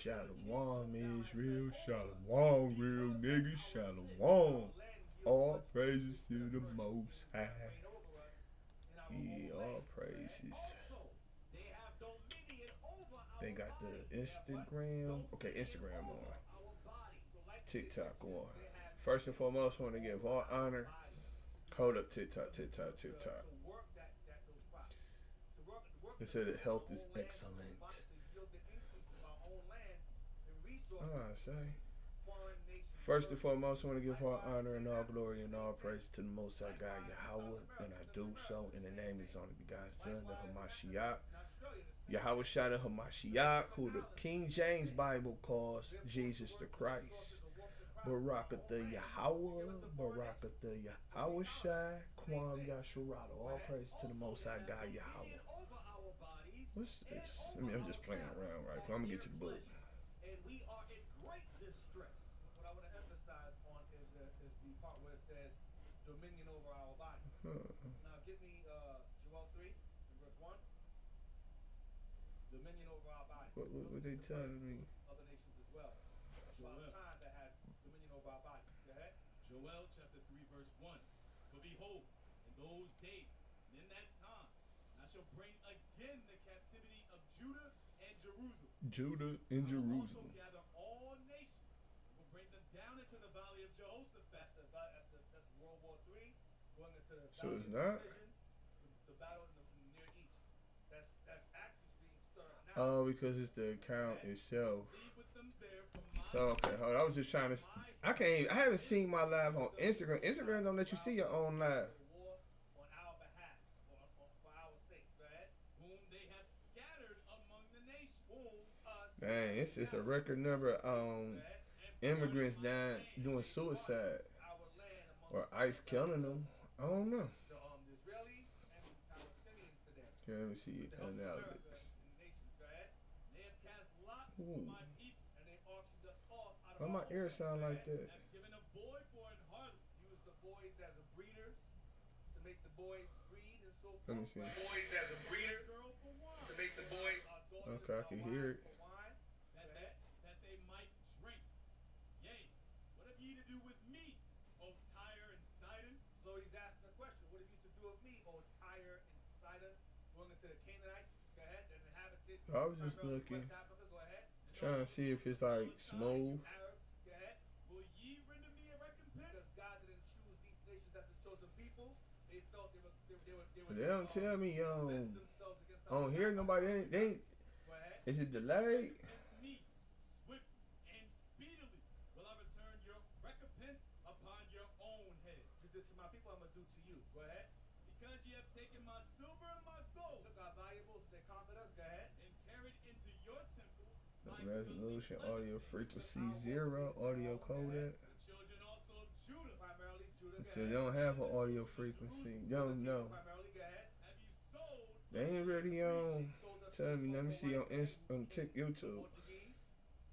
Shalom Israel, Shalom real niggas, Shalom. All praises to the Most High. Yeah, all praises. They got the Instagram. Okay, Instagram on. TikTok on. First and foremost, want to give all honor. Hold up, TikTok, TikTok, TikTok. They said that health is excellent. I say. First and foremost, I want to give all honor and all glory and all praise to the Most High God Yahweh, and I do so in the name of His only begotten Son, the Hamashiach. Yahweh Shada Hamashiach, who the King James Bible calls Jesus the Christ. Barakatha Yahweh, Barakatha Yahweh Shai, Kwam Yashurado. All praise to the Most High God Yahweh. What's this? I mean, I'm just playing around, right? I'm gonna get to the book. And we are in great distress. What I want to emphasize on is the part where it says dominion over our bodies. Now, give me Joel 3 and verse 1. Dominion over our bodies. What they telling me? Other nations as well. Joel. Time that had dominion over our bodies. Go ahead. Joel chapter 3 verse 1. For behold, in those days, and in that time, I shall bring again the captivity of Judah and Jerusalem. Judah and Jerusalem. I will also gather all nations. Will bring them down into the valley of Jehoshaphat. That's World War III. Going into the so it's not the battle in the Near East. That's actually being stirred up now. Oh, because it's the account itself. So okay, hold on. I was just trying to. I haven't seen my live on Instagram. Instagram don't let you see your own live. Dang, it's a record number immigrants dying doing suicide or ICE killing them. I don't know. Here, let me see analytics. Ooh. Why my ear sound like that? Let me see. Okay, I can hear it. That they might drink. Yea, what have ye to do with me, O Tyre and Sidon? So he's asking a question. What have you to do with me, O Tyre and Sidon? Going into the Canaanites. Go ahead. And inhabited. I was just looking. Go ahead. Trying to see if it's like smooth. Arabs. Go ahead. Will ye render me a recompense? Because God didn't choose these nations as the chosen people. They felt they were they don't tell me I don't hear nobody. They is it delayed? To my people, I'm gonna do to you. Go ahead. Because ye have taken my silver and my gold. Took our valuables, they conquered us. Go ahead. And carried into your temples. Resolution, audio frequency 0, audio codec. The children also of Judah. Primarily Judah. So you don't have an audio frequency. You don't know. Primarily, go ahead. Have you sold? They ain't really tell me. Let me see on YouTube.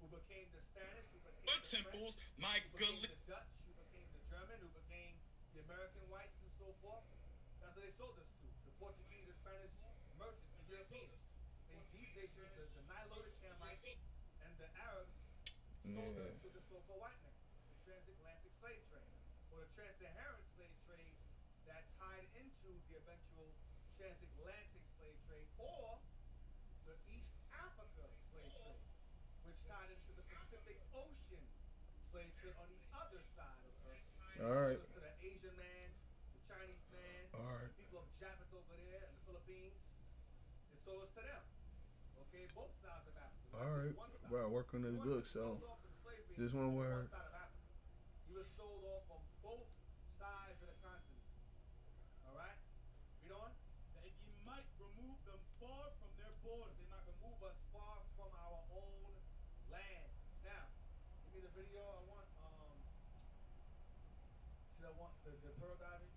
Who became the Spanish? Who became the temples? My good. The Dutch. Who became the German? Who became the American whites and so forth. That's what they sold us to. The Portuguese and Spanish merchants and Europeans. These nations, the Nilotic Hamites and the Arabs sold us to the so-called white man. The transatlantic slave trade. Or the trans-Saharan slave trade that tied into the eventual transatlantic slave trade, or the East Africa slave trade, which tied into the Pacific Ocean slave trade on the other side of Earth. All right. To the Asian man, the Chinese man, the people of Japan over there in the Philippines. It sold us to them. Okay, both sides of Africa. All right. Well, I work on this book, so this one where he was sold off on both sides of the continent. All right. Read on. That ye might remove them far from their borders. They might remove us far from our own land. Now, give me the video. I want the pearl diving.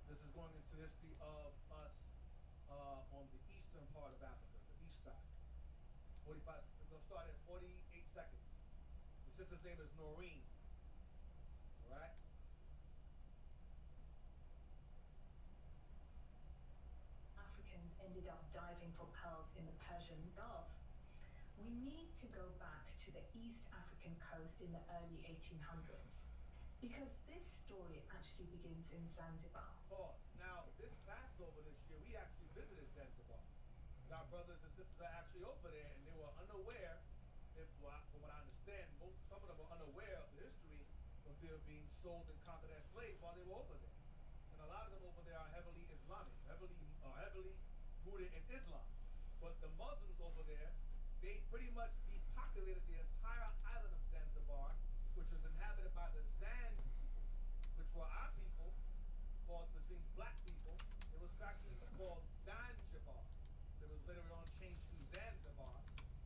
This is going into the history of us on the eastern part of Africa, the east side. 45. We'll start at 48 seconds. The sister's name is Noreen. All right. Africans ended up diving for pearls in the Persian Gulf. We need to go back to the East African coast in the early 1800s because this story actually begins in Zanzibar. Pause. Now, this Passover this year, we actually visited Zanzibar. And our brothers and sisters are actually over there, and they were unaware, from what I understand, some of them were unaware of the history of them being sold and conquered as slaves while they were over there. And a lot of them over there are heavily Islamic, heavily rooted in Islam. But the Muslims over there, they pretty much depopulated the entire island of Zanzibar, which was inhabited by the Zanj people, which were our people, called, which means black people. It was actually called Zanzibar. It was later on changed to Zanzibar,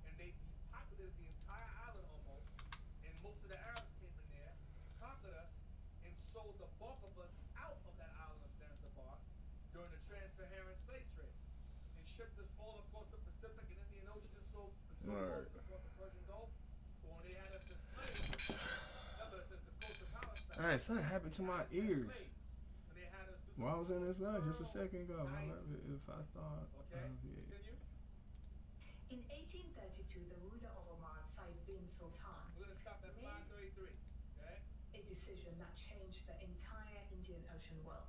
and they depopulated the entire island almost, and most of the Arabs came in there, conquered us, and sold the bulk of us out of that island of Zanzibar during the trans-Saharan slave trade, and shipped us all across the Pacific and Indian Ocean and so forth across the Persian Gulf. But when they had us as slaves, remember, since the coast of Palestine, all right, something happened to my ears. and they had us do Well, I was in this line just a pearl second ago. knife. If I thought, Okay, yeah. continue. In 1832, the ruler of Oman, Said bin Sultan, We're gonna stop at made 533. Okay. a decision that changed the entire Indian Ocean world.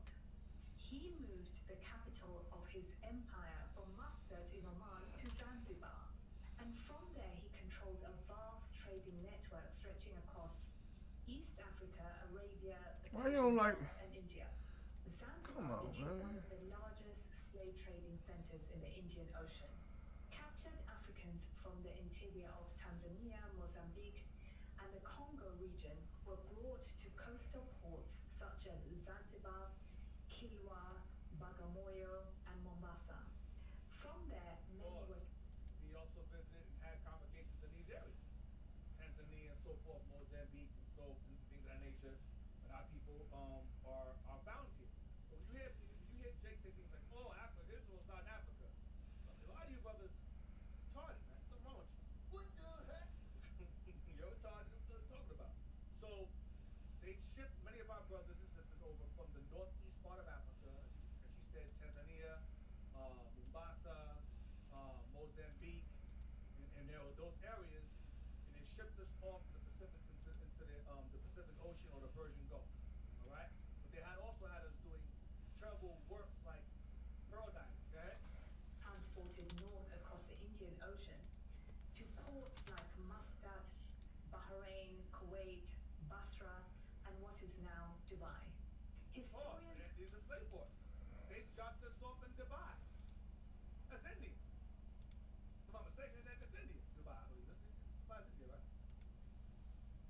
He moved the capital of his empire from Muscat in Oman to Zanzibar, and from there he controlled a vast trading network stretching across East Africa, Arabia, the Why you don't like? and India. Come Zanzibar on, became man. one of the largest slave trading centers in the Indian Ocean. Captured Africans from the interior of Tanzania, Mozambique, and the Congo region were brought to coastal ports such as Zanzibar, Kilwa, Bagamoyo, and Mombasa. From there, many were. He also visited and had congregations in these areas, Tanzania and so forth, Mozambique and so and things of that nature. And our people are found here. So when you hear Jake say things like, "Oh, Africa, Israel's not in Africa," a lot of you brothers retarded, man. Something wrong with you. What the heck? You're retarded. What are you talking about? So they shipped many of our brothers and sisters over from the northeast part of Africa, as she said, Tanzania, Mombasa, Mozambique, and there were those areas, and they shipped us off the Pacific into the Pacific Ocean or the Persian Gulf. All right, but they had also had us doing terrible works like pearl diving. Okay, transported north across the Indian Ocean to ports like Muscat, Bahrain, Kuwait, Basra, and what is now Dubai. Historians. These are slave ports. They dropped us off in Dubai. That's India. If I'm not mistaken, that's India. Dubai, I believe. Dubai's India, right?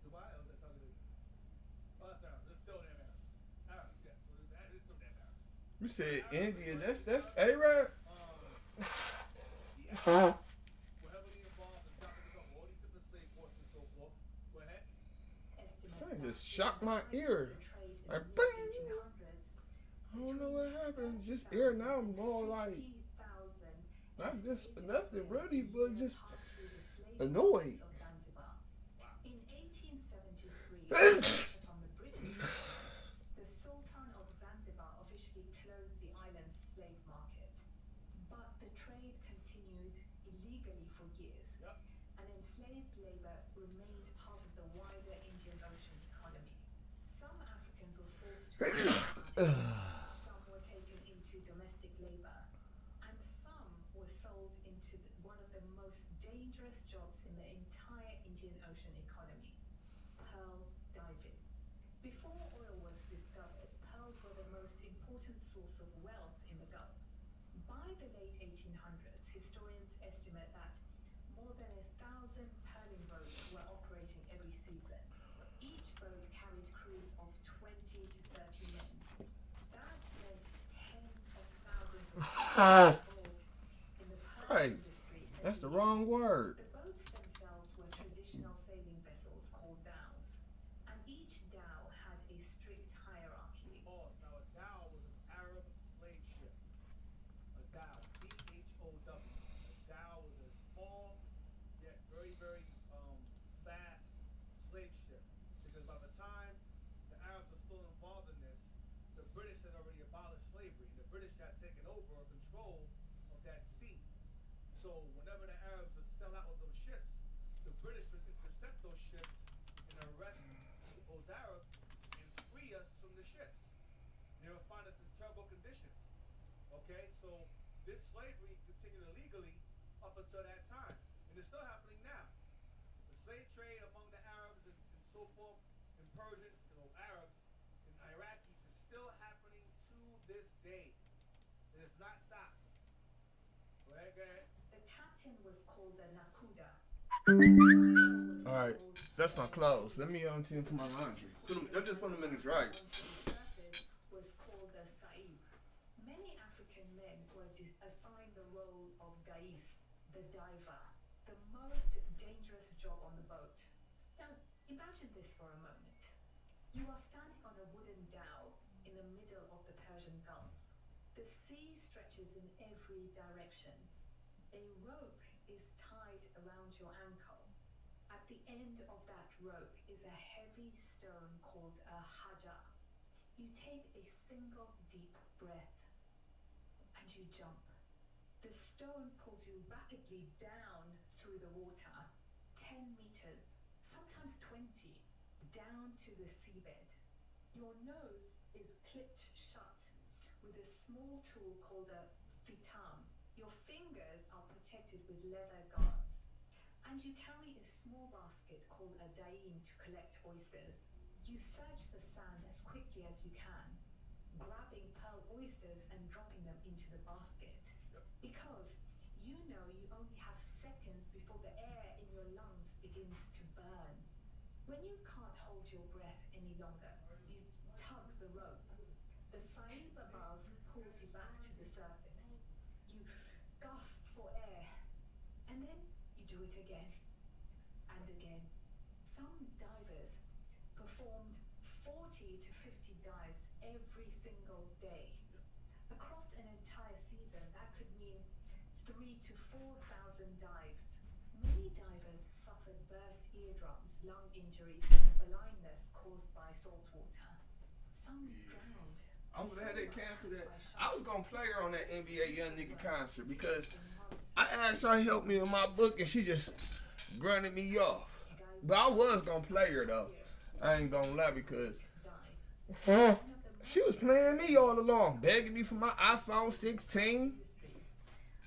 Dubai? Oh, that's Saudi Arabia. Oh, that's Arabs. It's still damn Arabs. Arabs, yes. So it's still damn Arabs. You said India. That's Arab. The Arabs were heavily involved in dropping us off all these different slave ports and so forth. Go ahead. Something just shocked my ear. Like, bing! I don't know what happened. Just ear now more like not just nothing really, but just annoyed. In 1873, on the British side, the Sultan of Zanzibar officially closed the island's slave market. But the trade continued illegally for years, and enslaved labor remained part of the wider Indian Ocean economy. Some Africans were forced to some were taken into domestic labor, and some were sold into one of the most dangerous jobs in the entire Indian Ocean economy, pearl diving. Before oil was discovered, pearls were the most important source of wealth in the Gulf. By the late 1800s, historians estimate that more than 1,000 pearling boats were operating every season. Each boat carried crews of 20 to 30 men. That meant tens of thousands of people involved in the pearl industry. That's the wrong word. The boats themselves were traditional sailing vessels called dhows, and each dhow had a strict hierarchy. Pause. Now, a dhow was an Arab slave ship. A dhow, D-H-O-W. A dhow was a small, yet very, very fast slave ship. Because by the time the Arabs were still involved in this, the British had already abolished slavery. The British had taken over control of that sea. So whenever the Arabs would sell out of those ships, British would intercept those ships and arrest those Arabs and free us from the ships. They would find us in terrible conditions. Okay, so this slavery continued illegally up until that time, and it's still happening now. The slave trade among the Arabs and so forth, and Persians, Arabs and Iraqis is still happening to this day. It has not stopped. Go ahead, go ahead. The captain was called the Nakuda. Alright, that's my clothes. Let me on to for my laundry. Let's just put them in the dryer. Was called the Sa'ib. Many African men were assigned the role of Gais, the diver, the most dangerous job on the boat. Now, imagine this for a moment. You are standing on a wooden dhow in the middle of the Persian Gulf. The sea stretches in every direction. A rope is tied around your ankle. At the end of that rope is a heavy stone called a hajar. You take a single deep breath and you jump. The stone pulls you rapidly down through the water, 10 meters, sometimes 20, down to the seabed. Your nose is clipped shut with a small tool called a fitam. Your fingers are protected with leather guards. And you carry a small basket called a daim to collect oysters. You search the sand as quickly as you can, grabbing pearl oysters and dropping them into the basket. Because you know you only have seconds before the air in your lungs begins to burn. When you can't hold your breath any longer, you tug the rope. The Sa'ib above pulls you back to the surface. You gasp for air, and then you do it again and again. Some divers performed 40 to 50 dives every single day. Across an entire season, that could mean 3,000 to 4,000 dives. Many divers suffered burst eardrums, lung injuries, and blindness caused by salt water. Some drowned. I'm gonna have that cancel that. I was gonna play her on that NBA Young Nigga concert because I asked her to help me with my book and she just grunted me off. But I was gonna play her though. I ain't gonna lie because she was playing me all along, begging me for my iPhone 16.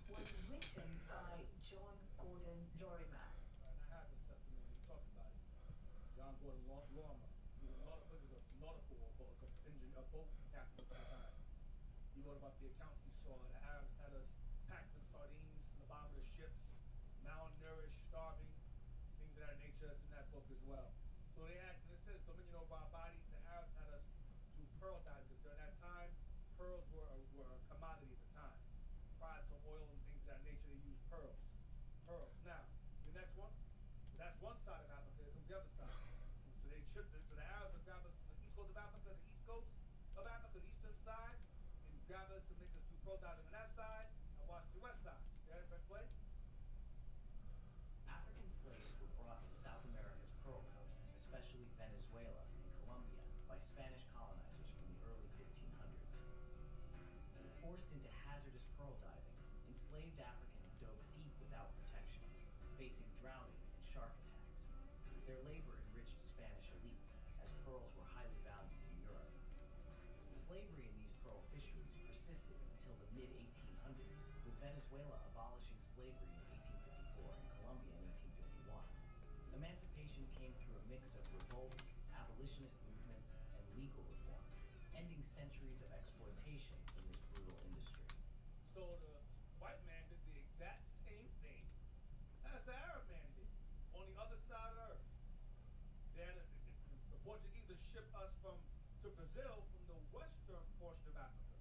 Was written by John Gordon Lorimer. I have this testimony. We talked about it. John Gordon Lorimer. He was a nautical boat captain at the time. He wrote about the accounts he saw. The Arabs had us packed in sardines in the bottom of the ships, malnourished, starving, things of that nature. It's in that book as well. So they asked, and it says dominion over our bodies. The Arabs had us do pearl diving. During that time, pearls were a commodity at the time. Prior to oil and things of that nature, they used pearls. Now, the next one, that's one side of Africa. Here comes the other side. So they shipped it. So the Arabs would grab us from the east coast of Africa, the east coast of Africa, the eastern side, and grab us to make us do pearl diving on that side and watch the west side. You ready for play? African slaves were brought to South America's pearl coasts, especially Venezuela and Colombia, by Spanish colonizers from the early 1500s. Forced into hazardous pearl diving, enslaved Africans dove deep without protection, facing drowning and shark attacks. Their labor enriched Spanish elites, as pearls were highly valued in Europe. Slavery in these pearl fisheries persisted until the mid-1800s, with Venezuela abolishing slavery in 1854 and Colombia in 1851. Emancipation came through a mix of revolts, abolitionist movements, and legal reforms, ending centuries of exploitation in this brutal industry. So the white man did the exact same thing as the Arab man did on the other side of the earth. Then the Portuguese would ship us to Brazil from the western portion of Africa.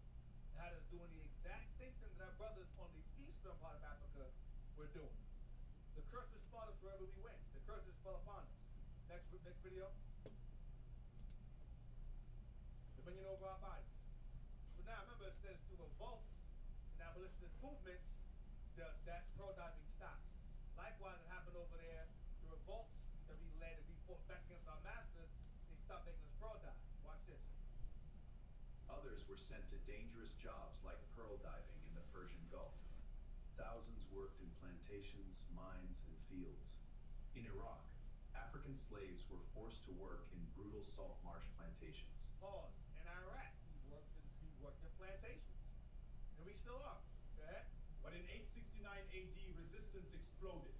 They had us doing the exact same thing that our brothers on the eastern part of Africa were doing. The curses followed us wherever we went. The curses fell upon us. Next video. Dominion over our bodies. So now remember it says through revolts and abolitionist movements, that pearl diving stopped. Likewise, it happened over there. The revolts that we led and we fought back against our masters, they stopped making us pearl dive. Watch this. Others were sent to dangerous jobs like pearl diving in the Persian Gulf. Thousands worked in plantations, mines, and fields. In Iraq, African slaves were forced to work in brutal salt marsh plantations. Pause. In Iraq, we worked in plantations. And we still are. Go ahead. But in 869 AD, resistance exploded.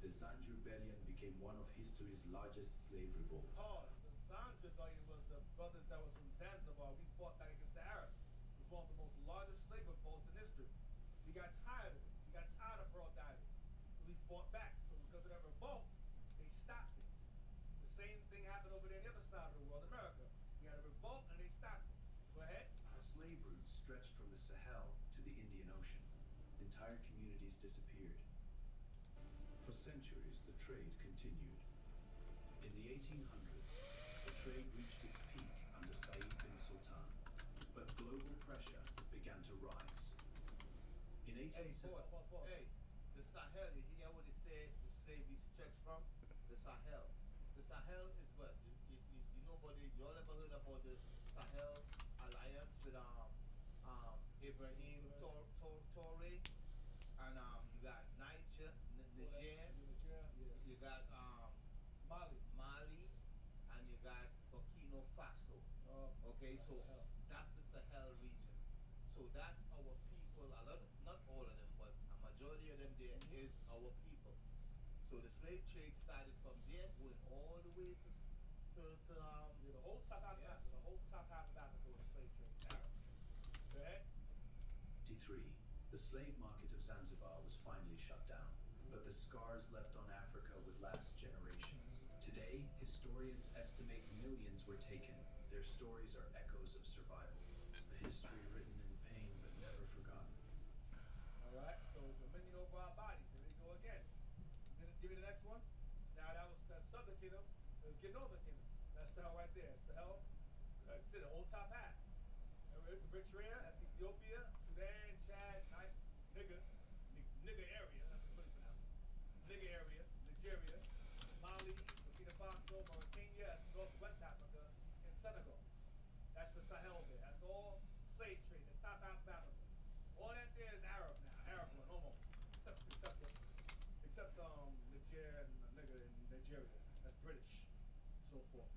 The Zanj Rebellion became one of history's largest slave revolts. Pause. The Zanj Rebellion was the brothers that was from Zanzibar. We fought back against the Arabs. It was one of the most largest slave revolts in history. We got tired of it. We got tired of pearl diving. We fought back. So because of that revolt, they stopped it. The same thing happened over there on the other side of the world, America. We had a revolt and they stopped it. Go ahead. The slave routes stretched from the Sahel to the Indian Ocean. Entire communities disappeared. For centuries, the trade continued. In the 1800s, the trade reached its peak under Said bin Sultan, but global pressure began to rise. In 1870, Hey, the Sahel, you hear what they say the slavery stretched from? The Sahel. The Sahel is what? You know about it, you all ever heard about the Sahel alliance with Ibrahim Traore? And you got Niger, you got Mali, and you got Burkina Faso. Okay, so that's the Sahel region. So that's our people. A lot, not all of them, but a majority of them there is our people. So the slave trade started from there, going all the way to The whole top half of Africa, the whole top half of Africa was slave trade. Arabs. Go ahead. 1953, the slave market of Zanzibar was finally shut down, but the scars left on Africa would last generations. Today, historians estimate millions were taken. Their stories are echoes of survival, a history written in pain but never forgotten. All right, so dominion over our bodies. Here we go again. Give me the next one. Now that's southern kingdom. Let's get northern kingdom. That's Sahel right there. Sahel, to the whole top half. Eritrea, that's Ethiopia, Sudan, Chad, nigger area. That's what it's pronounced. Nigger area, Nigeria, Mali, Burkina Faso, Mauritania, that's northwest Africa, and Senegal. That's the Sahel there. That's all slave trade. The top half of Africa. All that there is Arab now. Arab one, almost. Except Niger and nigger in Nigeria. That's British. So forth.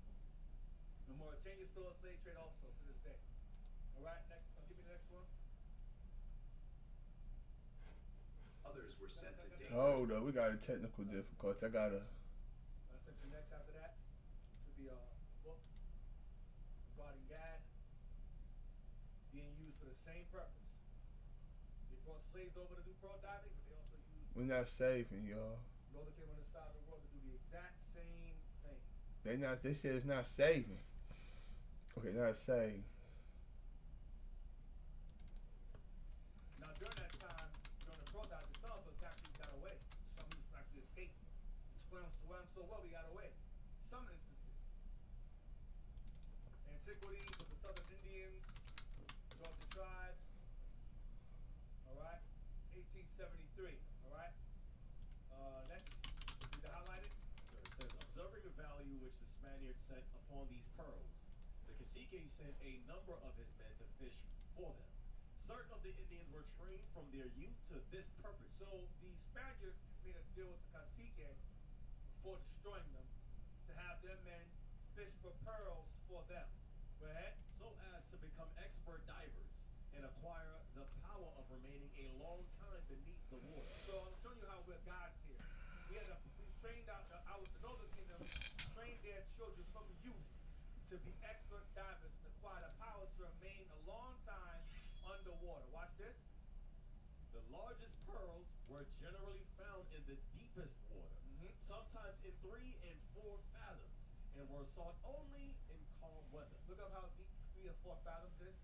The Mauritania still a slave trade also to this day. All right, next. Give me the next one. Others were sent to danger. Hold up, we got a technical difficulty. I gotta. I sent you next after that. Should be a book regarding Gad being used for the same purpose. They brought slaves over to do pearl diving, but they also used We're not saving y'all. Northern Kingdom on the side of the world to do the exact same thing. They said it's not saving. Okay, not saving. Now during that time, during the pearl diving, some of us actually got away. Some of us actually escaped. Swam so well we got away. Some instances. Antiquities of the Southern Indians, Georgia tribes. All right, 1873. All right. Next, did you highlight it? So it says, observing the value which the Spaniards set upon these pearls, the cacique sent a number of his men to fish for them. Certain of the Indians were trained from their youth to this purpose. So the Spaniards made a deal with the cacique before destroying them to have their men fish for pearls for them. Go ahead. So as to become expert divers and acquire the power of remaining a long time beneath the water. So I'm showing you how we're gods here. We trained out the Northern Kingdom trained their children from youth to be expert divers and acquire the power to remain a long time underwater. Watch this. The largest pearls were generally found in the deepest water, sometimes in 3 and 4 fathoms, and were sought only in calm weather. Look up how deep 3 or 4 fathoms is.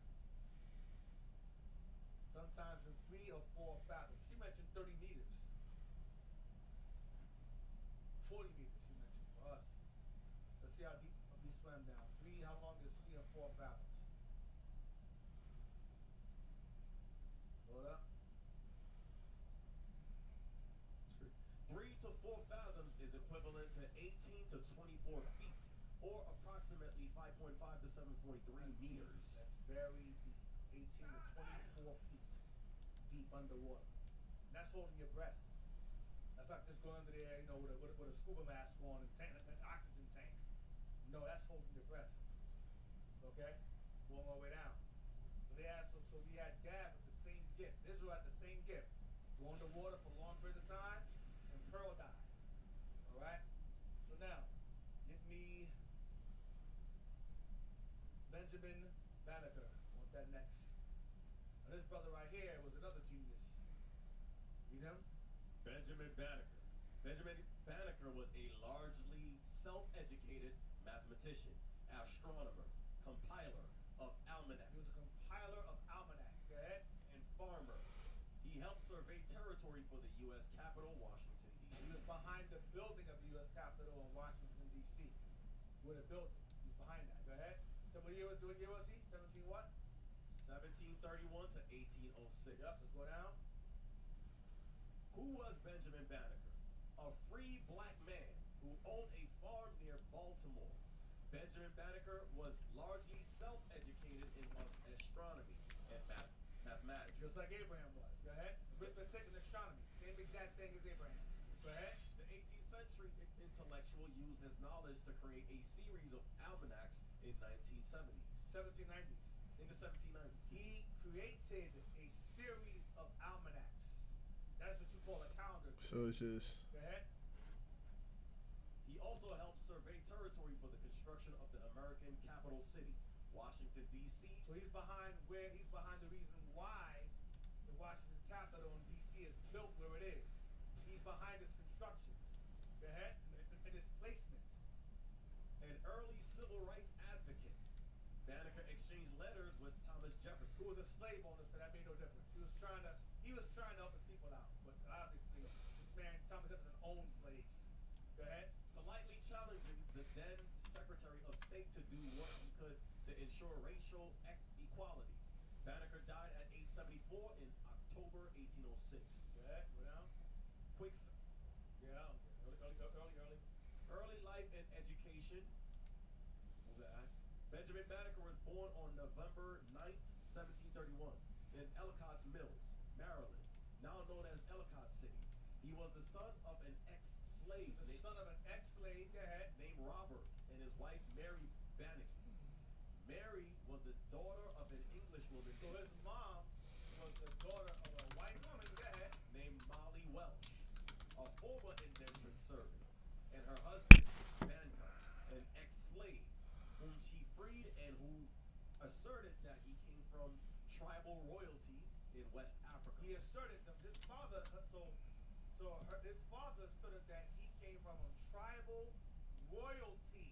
Sometimes in 3 or 4 fathoms. She mentioned 30 meters. 40 meters she mentioned for us. Let's see how deep we swam down. How long is 3 or 4 fathoms? Hold up. 3 to 4 fathoms is equivalent to 18 to 24 feet, or approximately 5.5 to 7.3 meters. That's very deep. 18 to 24 feet deep underwater. And that's holding your breath. That's not just going under there, you know, with a scuba mask on and an oxygen tank. No, that's holding your breath. Okay? Going all the way down. So they had so we had Gad with the same gift. Israel had the same gift. Go underwater for a long period of time, and Pearl died. Alright? So now, get me Benjamin Banneker. I want that next. Now this brother right here was another genius. Read him? Benjamin Banneker. Benjamin Banneker was a largely self-educated mathematician, astronomer, compiler of almanacs. He was a compiler of almanacs, go ahead. And farmer. He helped survey territory for the U.S. Capitol, Washington, D.C. He was behind the building of the U.S. Capitol in Washington, D.C. With a building. He was behind that. Go ahead. So what year was he? 17 what? 1731 to 1806. Yep, let's go down. Who was Benjamin Banneker? A free black man who owned a farm near Baltimore. Benjamin Banneker was largely self-educated in astronomy and mathematics. Just like Abraham was. Go ahead. Arithmetic and astronomy. Same exact thing as Abraham. Go ahead. The 18th century intellectual used his knowledge to create a series of almanacs in 1970s. 1790s. In the 1790s. He created a series of almanacs. That's what you call a calendar. So it's just. Go ahead. He also helped survey territory for the construction of the American capital city, Washington, D.C. So he's behind the reason why the Washington Capitol in D.C. is built where it is. He's behind its construction. Go ahead. And its placement. An early civil rights advocate, Banneker exchanged letters with Thomas Jefferson, who was a slave owner, so that made no difference. He was trying to help his people out, but obviously this man Thomas Jefferson owned slaves. Go ahead. politely challenging the then Secretary of State to do what he could to ensure racial equality. Banneker died at age 74 in October 1806. Go ahead. Go down. Quick. Yeah. Early. Early life and education. Benjamin Banneker was born on November 9th, 1731 in Ellicott's Mills, Maryland, now known as Ellicott City. He was the son of an ex-slave. Go ahead. Named Robert and his wife Mary Banneker. Mary was the daughter of an Englishwoman. So his mom was the daughter of a white woman. Go ahead. Named Molly Welch, a former indentured servant, and her husband Banneker, an ex-slave whom she freed and who asserted that he came from tribal royalty in West Africa. He asserted that his father asserted that he came from a tribal royalty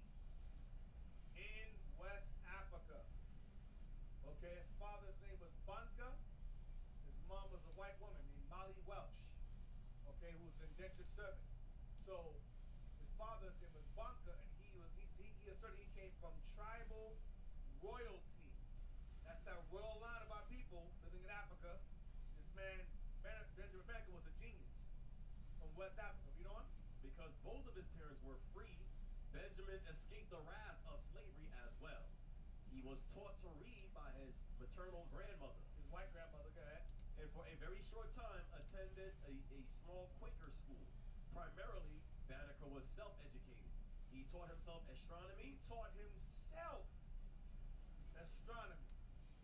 in West Africa. Okay, his father's name was Bunker. His mom was a white woman named Molly Welch. Okay, who was an indentured servant. So his father's name was Bunker, and he asserted he came from tribal royalty. That's that royal line of our people living in Africa. This man, Benjamin Banneker, was a genius from West Africa. You know him? Because both of his parents were free, Benjamin escaped the wrath of slavery as well. He was taught to read by his maternal grandmother. His white grandmother, go ahead. And for a very short time attended a small Quaker school. Primarily, Banneker was self-educated. He taught himself astronomy. He taught himself astronomy.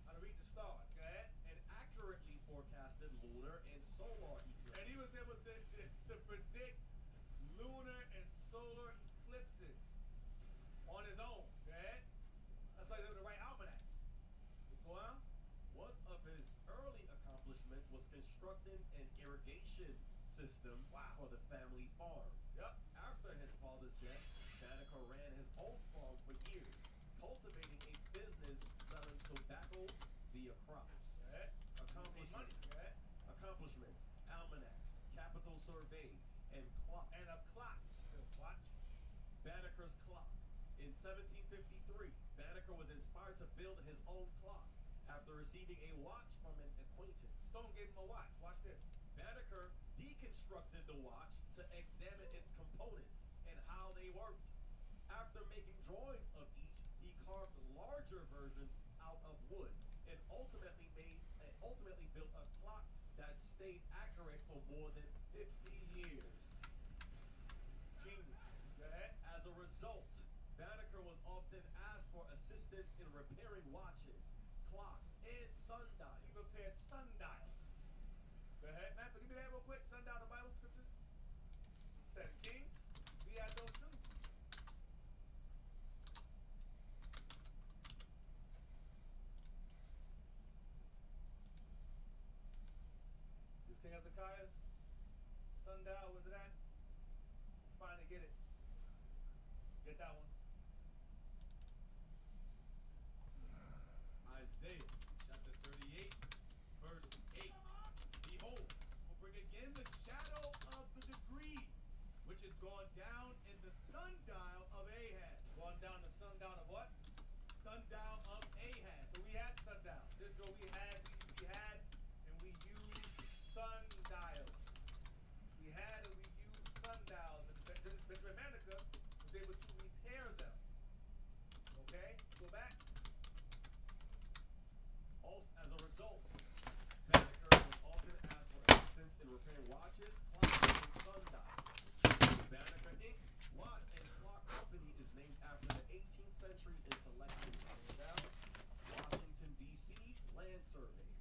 How to read the stars, go ahead. And accurately forecasted lunar and solar eclipses. And he was able to predict lunar and solar eclipses on his own, go ahead. That's why he was able to write almanacs. Go on. One of his early accomplishments was constructing an irrigation system for the family farm. Yep. After his father's death, Banneker ran his own farm for years, cultivating a business selling tobacco via crops. Go ahead. Accomplishments, almanacs, capital survey, and clock. And a clock. Watch. Banneker's clock. In 1753, Banneker was inspired to build his own clock after receiving a watch from an acquaintance. Someone gave him a watch. Watch this. Banneker deconstructed the watch to examine its components and how they worked. After making drawings of each, he carved larger versions out of wood and ultimately built a clock that stayed accurate for more than 50 years. often asked for assistance in repairing watches, clocks, and sundials. People said sundials. Go ahead, man. Give me that real quick. Sundial, the Bible scriptures. Said Kings. We had those too. This King Hezekiah's sundial, was it at? Finally get it. Get that one. Isaiah chapter 38, verse 8. Behold, will bring again the shadow of the degrees, which is gone down in the sundial of Ahaz. Going down the sundial of what? Sundial of Ahaz. So we had sundials. This is what we had, and we used sundials. We had and we used sundials. And Benjamin Manica was able to repair them. Okay? Go back. Also, as a result, Banneker was often asked for assistance in repairing watches, clocks, and sundials. Banneker Inc. Watch and Clock Company is named after the 18th century intellectual Washington, D.C. land survey.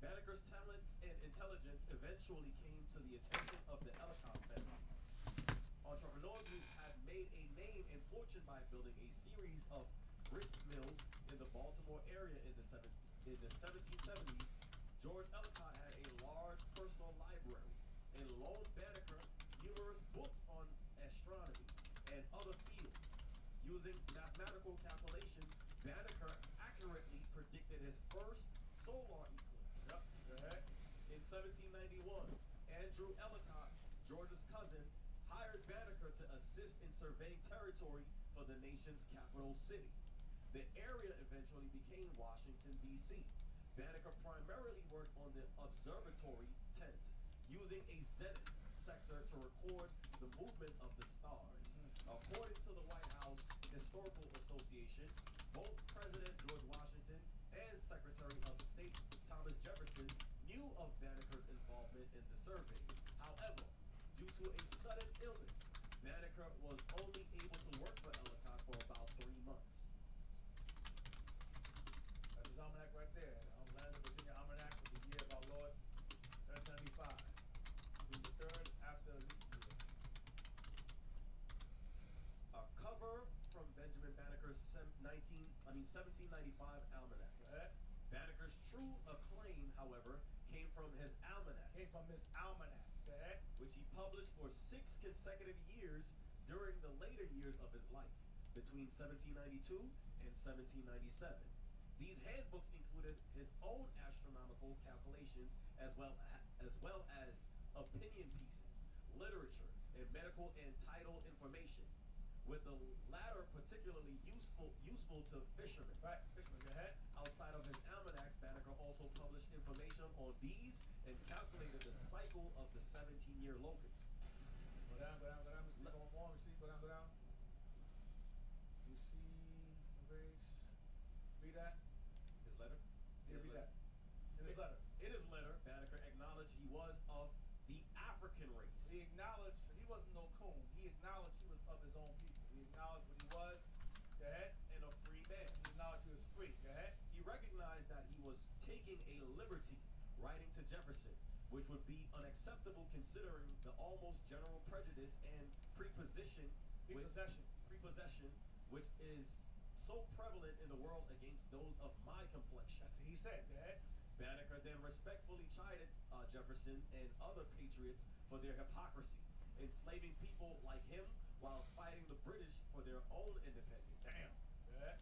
Banneker's talents and intelligence eventually came to the attention of the Ellicott family. Entrepreneurs who had made a name and fortune by building a series of grist mills in the Baltimore area in the 1770s, George Ellicott had a large personal library and loaned Banneker numerous books on astronomy and other fields. Using mathematical calculations, Banneker accurately predicted his first solar eclipse. Yep. Go ahead. In 1791, Andrew Ellicott, George's cousin, hired Banneker to assist in surveying territory for the nation's capital city. The area eventually became Washington, D.C. Banneker primarily worked on the observatory tent, using a zenith sector to record the movement of the stars. According to the White House Historical Association, both President George Washington and Secretary of State Thomas Jefferson knew of Banneker's involvement in the survey. However, due to a sudden illness, Banneker was only able to work for Ellicott for about 3 months. That's his almanac right there. Land of Virginia almanac of the year of our Lord, 1775. June the 3rd after leap year. A cover from Benjamin Banneker's 1795 almanac. Go ahead. Banneker's true acclaim, however, came from his almanac, Came from his almanac. Go ahead. which he published for 6 consecutive years during the later years of his life, between 1792 and 1797. These handbooks included his own astronomical calculations as well as opinion pieces, literature, and medical and title information, with the latter particularly useful to fishermen. Right. Fisherman, go ahead. Outside of his almanacs, Banneker also published information on bees and calculated the cycle of the 17-year locust. Go down. We see going on. We see. Go down. You see, erase. Read that. His letter? Yeah, read that. In his letter. In his letter, Banneker acknowledged he was of the African race. He acknowledged that he wasn't no coon. He acknowledged he was of his own people. He acknowledged what he was. Go ahead. And a free man. He acknowledged he was free. Go ahead. He recognized that he was taking a liberty writing to Jefferson, which would be unacceptable considering the almost general prejudice and prepossession, which is so prevalent in the world against those of my complexion. That's what he said. Go ahead. Banneker then respectfully chided Jefferson and other patriots for their hypocrisy, enslaving people like him while fighting the British for their own independence. Damn. Go ahead.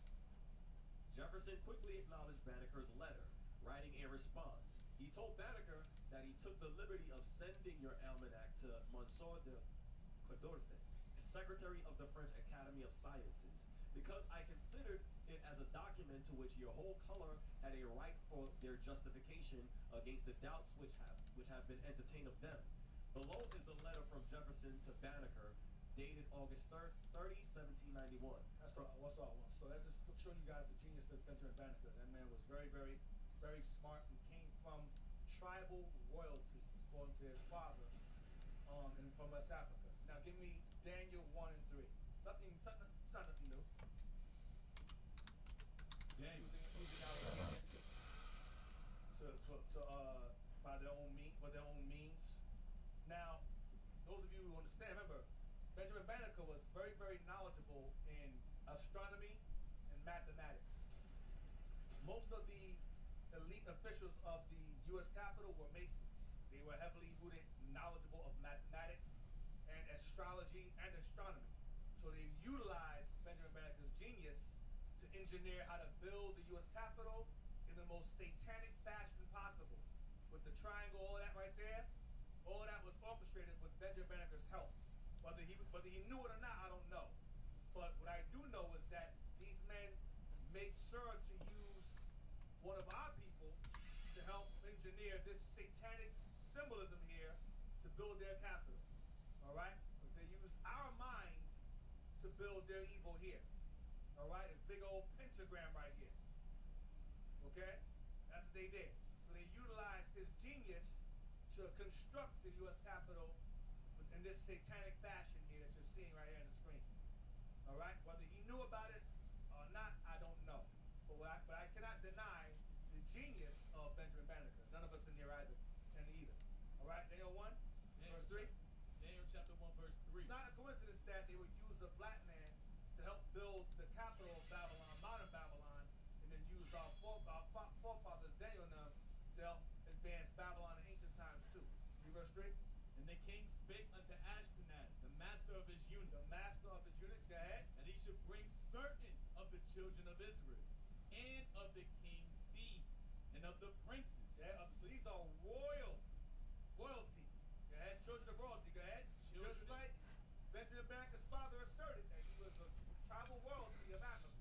Jefferson quickly acknowledged Banneker's letter, writing a response. He told Banneker that he took the liberty of sending your almanac to Monsieur de Condorcet, Secretary of the French Academy of Sciences, because I considered it as a document to which your whole color had a right for their justification against the doubts which have been entertained of them. Below is the letter from Jefferson to Banneker, dated August 30, 1791. That's all. What's all? So that just show you guys the genius of Benjamin Banneker. That man was very, very, very smart and came from tribal royalty, according to his father, and from West Africa. Now give me Daniel 1 and 3. It's not nothing new. using our genius by their own means. Now, those of you who understand, remember, Benjamin Banneker was very, very knowledgeable in astronomy and mathematics. Most of the elite officials of the U.S. Capitol were Masons. They were heavily rooted, knowledgeable of mathematics and astrology and astronomy. So they utilized Benjamin Banneker's genius to engineer how to build the U.S. Capitol in the most satanic fashion possible. With the triangle, all of that right there, all of that was orchestrated with Benjamin Banneker's help. Whether he knew it or not, I don't know. But what I do know is that these men made sure to use one of our people to help engineer this satanic symbolism here to build their capital. All right? But they used our mind to build their evil here. All right? This big old pentagram right here. Okay? That's what they did. So they utilized his genius to construct the U.S. Capitol in this satanic fashion here that you're seeing right here on the screen. All right? Whether he knew about it or not, I don't know. But I cannot deny the genius of Benjamin Banneker. None of us in here either. All right? Daniel 1, verse 3. Daniel chapter 1, verse 3. It's not a coincidence that they would use a black man to help build the capital of Babylon, modern Babylon, and then use our forefathers, Daniel and them, to help advance Babylon in ancient times too. Read verse 3. And the king spake unto Ashpenaz, the master of his eunuchs, Go ahead. that he should bring certain of the children of Israel, and of the king's seed, and of the princes. Yeah, so these are royalty. Go ahead, children of royalty. Go ahead. Just like Benjamin Banneker's father asserted that he was a tribal royalty of Africa.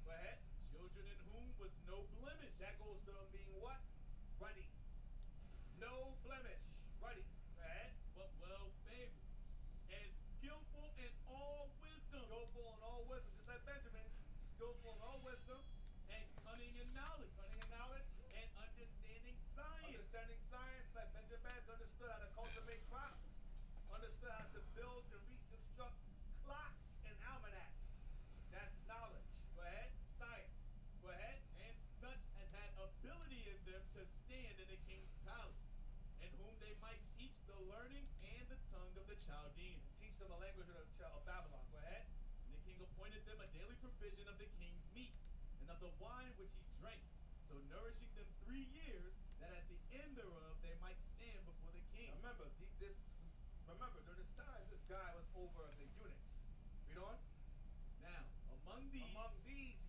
Go ahead. Children in whom was no blemish. That goes to them being what? Ruddy. No blemish. Ruddy. Go ahead. But well favored, and skillful in all wisdom. Skillful in all wisdom. Just like Benjamin. Skillful in all wisdom. And cunning in knowledge. And understanding science. Understanding science, like Benjamin Banneker understood how to cultivate crops. Understood how to build and reconstruct clocks and almanacs. That's knowledge. Go ahead. Science. Go ahead. And such as had ability in them to stand in the king's palace, and whom they might teach the learning and the tongue of the Chaldeans. Teach them a language of Babylon. Go ahead. And the king appointed them a daily provision of the king's meat, and of the wine which he drank, so nourishing them 3 years, that at the end thereof they might stand before the king. Now remember, during this time, this guy was over the eunuchs. Read on. Now, among these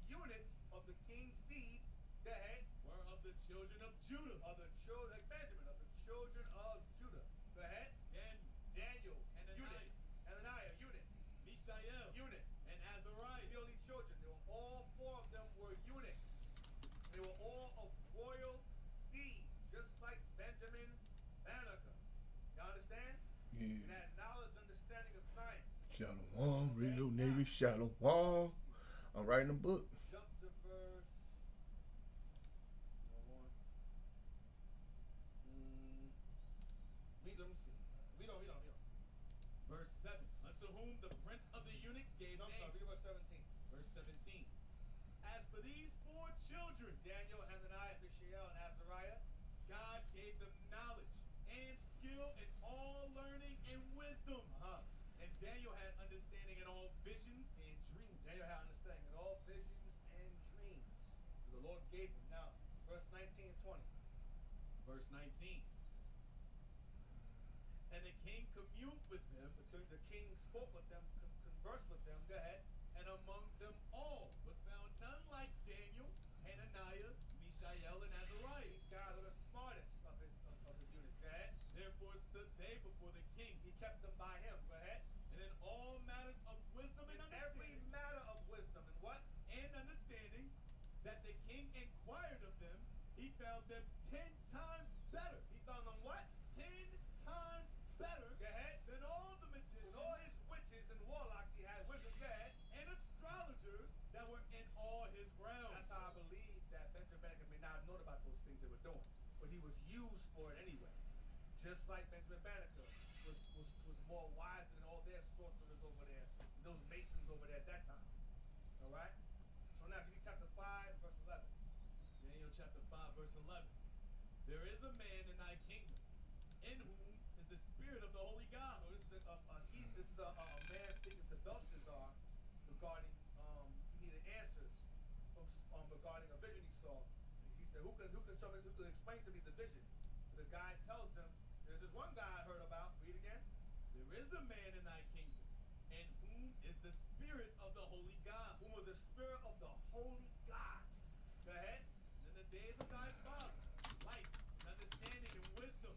eunuchs of the king's seed, go ahead, were of the children of Judah, of the children, like Benjamin, of the children of Judah. Go ahead. Daniel, Hananiah, eunuch. Mishael, Eunuch. and Azariah. The only children. They were all 4 of them were eunuchs. They were all of royal seed, just like Benjamin Banneker. You understand? Yeah. And had knowledge, understanding of science. Shalom, real nigga, shalom. I'm writing a book. Jump to verse. Read on. Verse 7. Unto whom the prince of the eunuchs gave No, name. read verse 17. Verse 17. As for these 4 children, Daniel, Hananiah, Mishael, and Azariah. God gave them knowledge and skill in all learning and wisdom. And Daniel had understanding in all visions and dreams. Daniel had understanding in all visions and dreams. The Lord gave him. Now, verse 19 and 20. Verse 19. And the king communed with them. The king spoke with them, conversed with them. Go ahead. And among them all was found none like Daniel, Hananiah, Mishael, and Azariah. These guys are the smartest of his units. Go ahead. Therefore stood they before the king. He kept them by him. Go ahead. And in all matters of wisdom and Every understanding. matter of wisdom and what? And understanding that the king inquired of them, he found them 10 times better. He found them what? 10 times better Go ahead. than all the With magicians all his witches and warlocks he had wisdom. Go ahead. and astrologers that were in all his realm. That's how I believe that Benjamin Banneker may not have known about those things they were doing, but he was used for it anyway. Just like Benjamin Banneker was more wise than all their sorcerers over there, those masons over there at that time. All right. So now give me chapter 5, verse 11. Daniel chapter 5, verse 11. There is a man in thy kingdom, in whom is the spirit of the holy God. So this is a man speaking to Belshazzar regarding he needed answers regarding a vision he saw. He said, who can explain to me the vision? The guy tells him, there's this one guy I heard about. Read again. There is a man in thy kingdom, in whom is the spirit of the holy God. Whom was the spirit of the holy God. Go ahead. In the days of thy father, light and understanding and wisdom,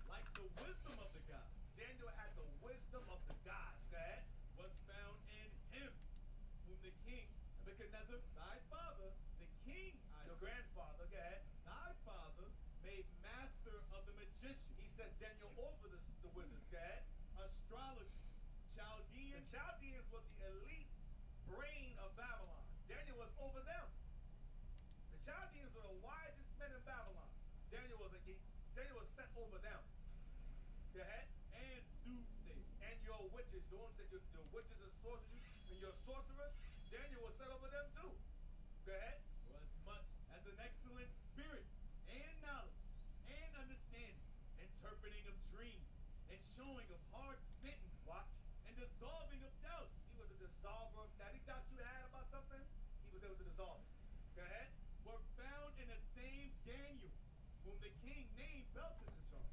like the wisdom of the gods, Daniel had the wisdom of the gods. Go ahead. was found in him, whom the king Nebuchadnezzar, thy father, the king, Your grandfather. Go ahead. thy father, made master of the magicians, He set Daniel over the wizards. Go ahead. astrologers, The Chaldeans, Chaldeans were the elite brain of Babylon. Daniel was over them. The Chaldeans were the wisest men in Babylon. Daniel was set over them. Go ahead. and soothsayers. And your witches, the ones that your witches and sorcerers and your sorcerers, Daniel was set over them too. Go ahead. Was much as an excellent spirit and knowledge and understanding, interpreting of dreams and showing of hard sentence, Watch. and dissolving of doubts, He was a dissolver of that. He thought you had about something. He was able to dissolve it. Go ahead. were found in the same Daniel, whom the king named Belteshazzar.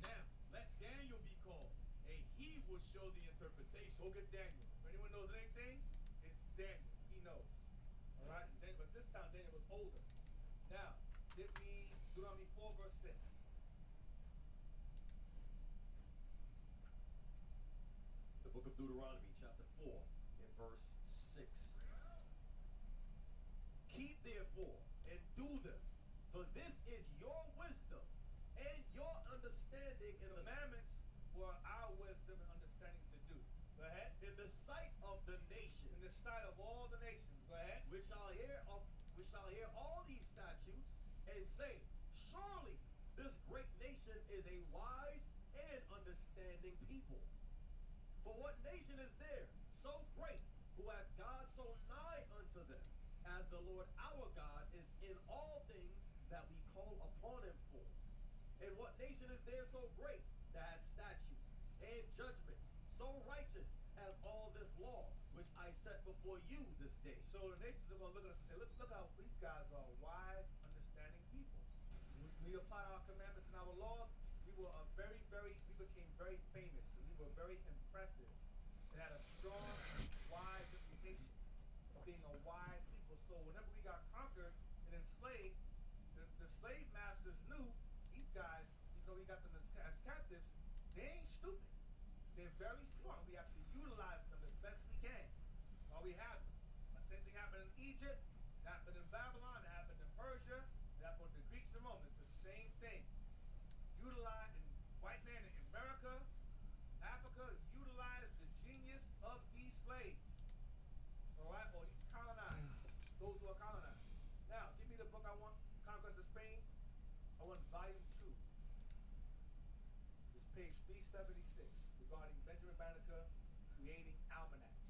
Now let Daniel be called, and he will show the interpretation. Go get Daniel. If anyone knows anything, it's Daniel. He knows. All right. But this time Daniel was older. Now, give me Deuteronomy 4, verse 6. The book of Deuteronomy, chapter 4, and verse 6. Keep therefore and do them, for this is your wisdom and your understanding in the Commandments were our wisdom and understanding to do. Go ahead. in the sight of the nation, In the sight of all the nations. Go ahead. which shall hear all these statutes and say, surely this great nation is a wise and understanding people. For what nation is there so great, who hath God so nigh unto them, as the Lord our God is in all things that we call upon him for? And what nation is there so great that hath statutes and judgments so righteous as all this law which I set before you this day? So the nations are going to look at us and say, look how these guys are wise, understanding people. When we applied our commandments and our laws, we became very famous. And we were very impressive. It had a strong, wise reputation of being a wise people. So whenever we got conquered and enslaved, the slave masters knew these guys, even though we got them as captives, they ain't stupid. They're very smart. We have to utilize them as best we can while we have them. The same thing happened in Egypt, it happened in Babylon, it happened in Persia, it happened with the Greeks and Romans. The same thing. Utilize white man in America, Africa, utilize the genius of these slaves. Alright, or these colonized. Those who are colonized. Now, give me the book I want, Conquest of Spain. I want volume 2. It's page 376, regarding Benjamin Banneker creating almanacs.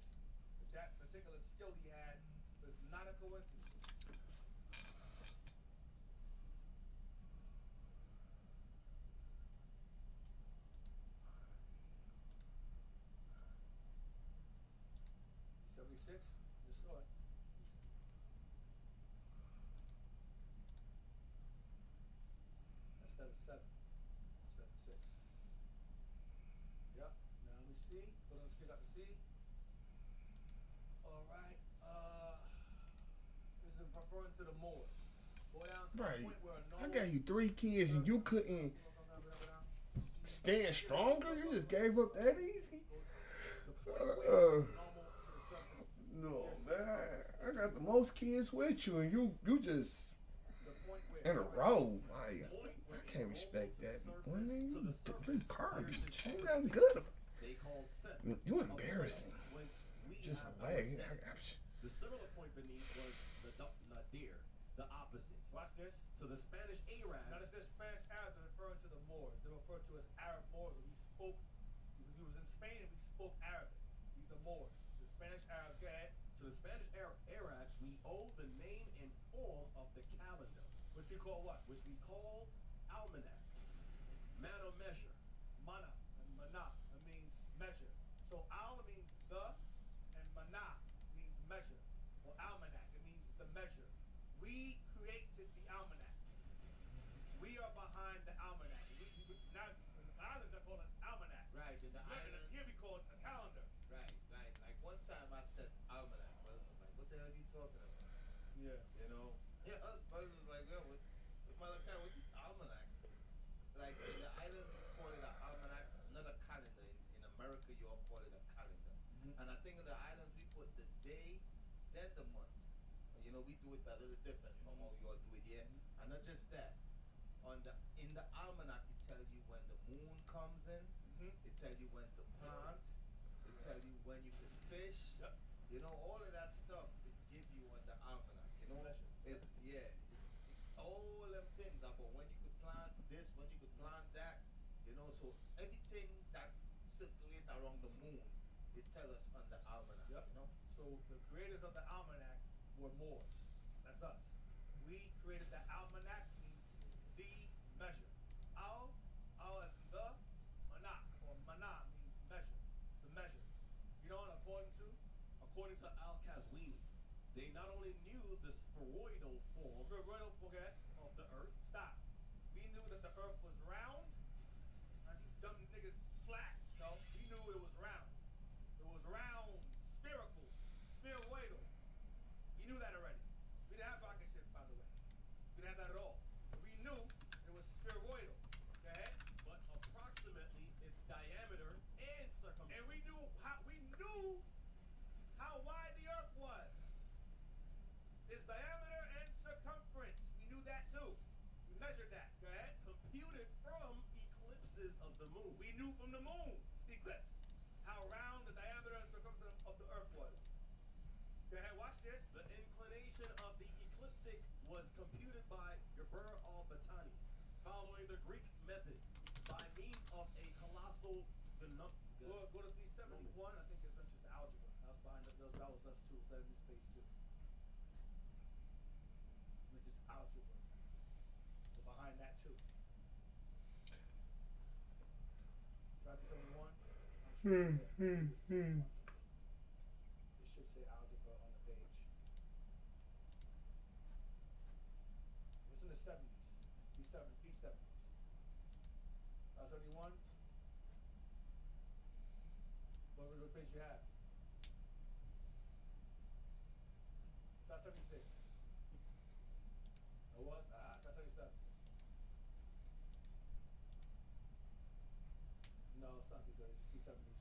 That particular skill he had was not a coincidence. Just saw it. That's 7-7. 7-6. Yep. Now let me see. Put on the screen, I can see. Alright. This is referring to the Moors. Go down to Right. the point where a I normal. gave you 3 kids and you couldn't stand stronger? You just gave up that easy? No, man. I got the most kids with you and you just in a row. Like, I can't respect that. Boy, man, you garbage. Ain't nothing good about They called Seth. it. You embarrassing. Whence we Just have a leg. our Seth. The similar point beneath was the nadir, the opposite. Watch this. To the Spanish Arabs, Now that this Spanish Arabs are referring to the Moors, they're referred to as Arab Moors. We spoke, because we was in Spain and we spoke Arabic. These are Moors. The Spanish Arabs, go ahead. to To the Spanish Arabs, we owe the name and form of the calendar, Which we call what? which we call almanac, man or measure. Mana and mana. It means measure. So al means the, and mana means measure. Or almanac. It means the measure. We created the almanac. We are behind the almanac. Now the islands are called an almanac. Right, in the islands. Here we call it a calendar. Right. Like one time I said almanac. Brothers was like, what the hell are you talking about? Yeah. You know? Yeah, brothers was like, yo, what Malachi, what you almanac? Like in the islands we call it an almanac, not a calendar. In America you all call it a calendar. And I think in the islands we put the day, then the month. You know, we do it a little different from how you all do it here. And not just that. In the almanac it tell you when the moon comes in, it tell you when to plant, it tell you when you can fish. Yep. You know, all of that stuff it give you on the almanac. You know, it's all them things about when you could plant this, when you could plant that. You know, so everything that circulate around the moon, it tell us on the almanac. Yep. You know. So the creators of the almanac were Moors. That's us. We created the almanac, means the measure. Al as in the, mana, or mana means measure. The measure. You know, and According to Al-Kazwini, they not only knew the spheroidal form of the earth. Stop. We knew that the earth was round. And these dumb niggas flat. No, we knew it was round. It was round, spherical, spheroidal. We knew that already. We didn't have rocket ships, by the way. We didn't have that at all. We knew it was spheroidal. Go ahead. but approximately its diameter and circumference. And we knew how wide the earth was. Its diameter and circumference. We knew that too. We measured that. Go ahead. Computed from eclipses of the moon. We knew from the moon eclipse how round the diameter and circumference of the earth was. Go ahead, watch this. The inclination of the ecliptic was computed by Geber al-Batani, following the Greek method, by means of a colossal Go to 371. I think it's just algebra. That was behind that was us too. That is page 2. Which is algebra. So behind that too. Try 371. It should say algebra on the page. It's in the 70s. B70s. 71. What page you have? That's 76. It was? That's 77. No, it's not good. It's 270s.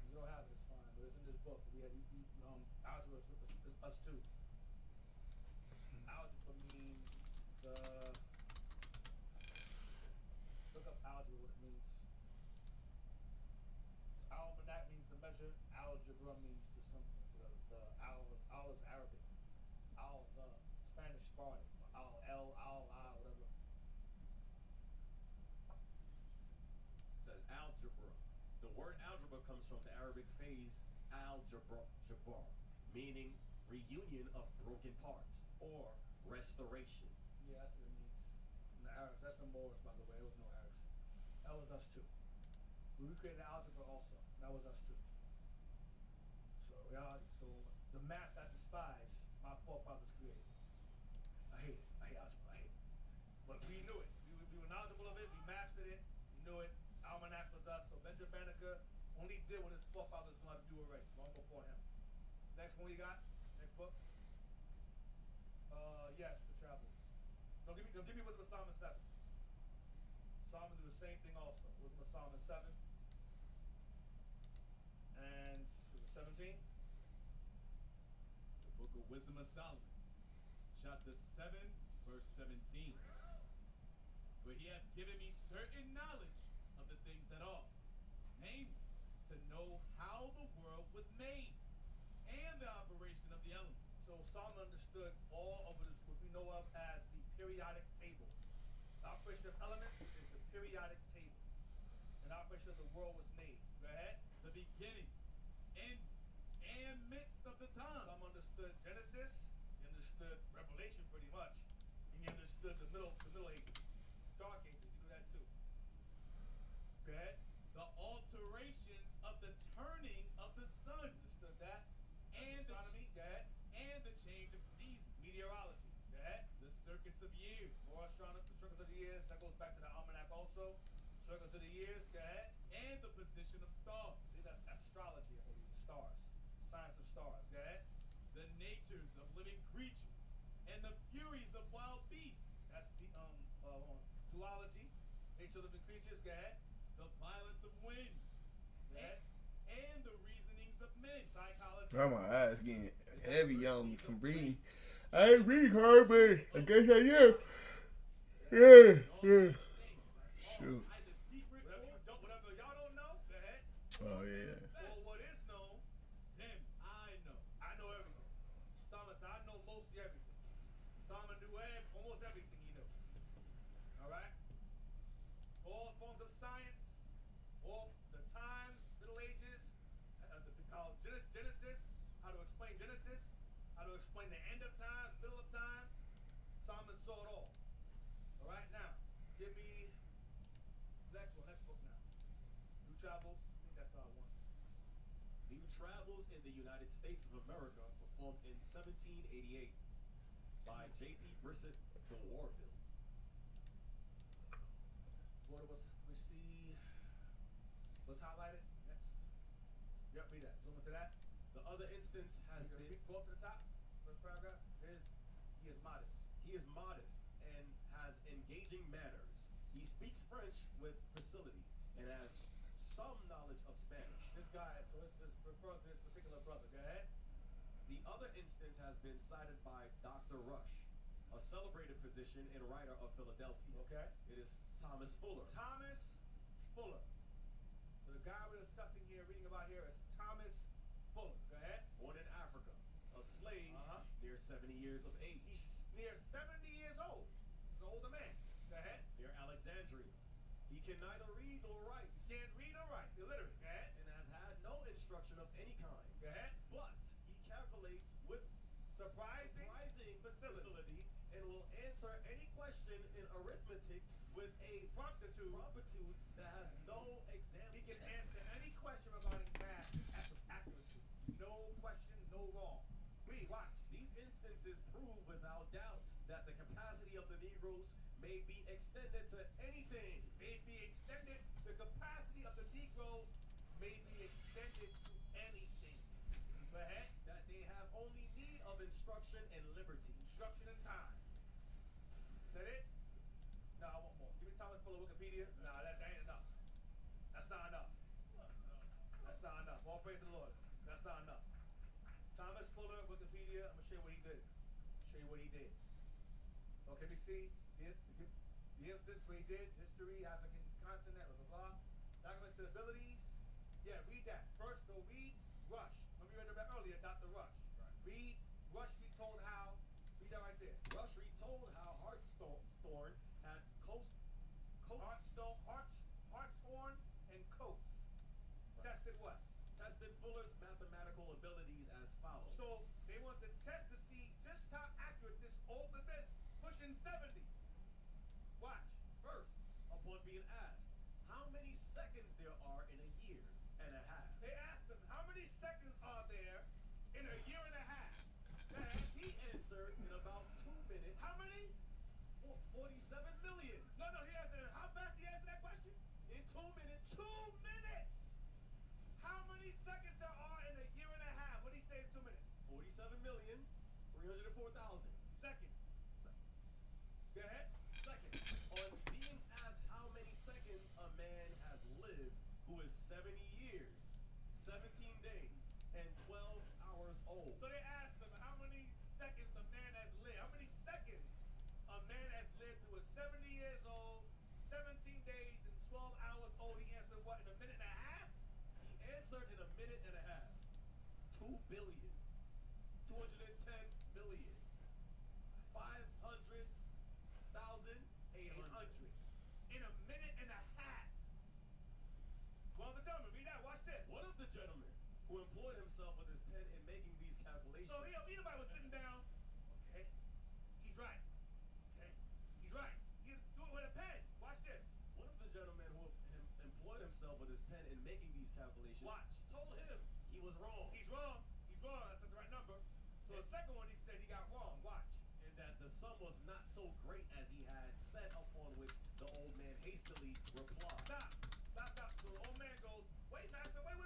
You don't have it, it's fine. But it's in this book. Algebra is us too. Algebra means look up algebra, what it means. Almanac means the measure. Algebra means the something. Al is Arabic. Al the Spanish Spartan. Whatever. It says algebra. The word algebra comes from the Arabic phrase al-jabr, meaning reunion of broken parts or restoration. Yeah, that's what it means. And the Arabs, that's the Moors, by the way. There was no Arabs. That was us too. We created algebra also. That was us too. So the math I despise, my forefathers created. I hate it. I hate algebra. I hate it. But we knew it. We were knowledgeable of it. We mastered it. We knew it. Almanac was us. So Benjamin Banneker only did what his forefathers knew how to do already, long before him. Next one you got? Next book? Yes, the travels. Don't give me Wisdom of Solomon 7. Solomon do the same thing also. Wisdom of Solomon 7. And was it 17? The book of Wisdom of Solomon, chapter 7, verse 17. For he hath given me certain knowledge of the things that are, namely, to know how the world was made, and the operation of the elements. So Solomon understood all of this, what we know of as the periodic table. The operation of elements is the periodic table. And the operation of the world was made. Go ahead. The beginning, end, and midst of the time. Some understood Genesis, he understood Revelation pretty much, and he understood the Middle Ages, Dark Ages. You knew that too. Go ahead. The alterations of the turning of the sun. Understood that. And the Astronomy. Go ahead. and the change of seasons. Meteorology. Go ahead. The circuits of years. More astronomy. The circles of the years. That goes back to the almanac also. Circles of the years. Go ahead. And the position of stars. See, that's astrology, I believe. The stars. Science of stars. Go ahead. The natures of living creatures. And the furies of wild beasts. That's the zoology. Nature of living creatures. Go ahead. The violence of winds. Go ahead. And the reasonings of men. Psychology. Bro, my eyes getting heavy on me from reading. I ain't read hard, but I guess I am. Yeah, yeah. Shoot. Either secret Whatever y'all don't know, go ahead. Oh, yeah. Or what is known, them I know. I know everything. Psalmist, I know mostly everything. Psalmist knew almost everything he knew. All right? All forms of science, all the times, Middle Ages, Genesis, how to explain Genesis, how to explain the end of times, middle of times. Psalmist saw it all. All right? Now, give me next book now. New Travels. I think that's our one. New Travels in the United States of America, performed in 1788 by J.P. Brissett de Warville. What was, we see, what's highlighted? Next. Yep, read that. Zoom into that. The other instance has been, Go up to the top. First paragraph. He is modest. he is modest and has engaging manners. He speaks French with facility and has some knowledge of Spanish. This guy, so it's referring to this particular brother. Go ahead. The other instance has been cited by Dr. Rush, a celebrated physician and writer of Philadelphia. Okay. It is Thomas Fuller. Thomas Fuller. So the guy we're discussing here, reading about here, is Thomas Fuller. Go ahead. Born in Africa, a slave near 70 years of age. He's near 70 years old. He's an older man. Go ahead. Near Alexandria. He can neither read nor write. He can't read or write. Illiterate. Go ahead. And has had no instruction of any kind. Go ahead. But he calculates with Surprising facility and will answer any question in arithmetic with a promptitude. that has no exam. He can answer any question regarding math with accuracy. No question, no wrong. Read, watch. These instances prove without doubt that the capacity of the Negroes may be extended to anything. May be extended. The capacity of the Negroes may be extended to anything. Go ahead. That they have only need of instruction and liberty. Instruction and time. Is that it? No, I want more. Give me Thomas Fuller Wikipedia. No, that ain't enough. That's not enough. That's not enough. All praise the Lord. That's not enough. Thomas Fuller Wikipedia. I'm gonna show you what he did. Show you what he did. Okay, we see the instance where he did history, African continent, blah blah blah. Documented abilities. Yeah, read that. First, go read Rush. Remember you read that earlier, Dr. Rush. Right. Read Rush retold how. Read that right there. Rush retold how Hartshorn had Hartshorn and Coates. Right. Tested what? Tested Fuller's mathematical abilities as follows. So they want to test to see just how accurate this older man, pushing 70. Watch. First, upon being asked how many seconds there are in a year and a half. They asked him, how many seconds are there in a year and a half? Man, he answered in about 2 minutes. How many? 47 million. No, he answered. How fast he answered that question? In 2 minutes. 2 minutes. How many seconds there are in a year and a half? What did he say in 2 minutes? 47,304,000. Second. Go ahead. Second, on being asked how many seconds a man has lived who is 70 years, 17 days, and 12 hours old. So they asked him how many seconds a man has lived. How many seconds a man has lived who is 70 years old, 17 days, and 12 hours old. He answered what, in a minute and a half? He answered in a minute and a half. 2 billion, 210 million, 500,800. In a minute and a half. Well, the gentleman, read that. Watch this. One of the gentlemen, who employed himself with his pen in making these calculations. So anybody was sitting down. Okay, he's right. Okay, he's right. He do it with a pen. Watch this. One of the gentlemen who employed himself with his pen in making these calculations Watch. told him he was wrong. He's wrong. He's wrong. That's not the right number. So the second one, he said he got wrong. Watch. And that the sum was not so great as he had said, upon which the old man hastily replied. Stop. Stop, stop. So the old man goes, wait, master, wait.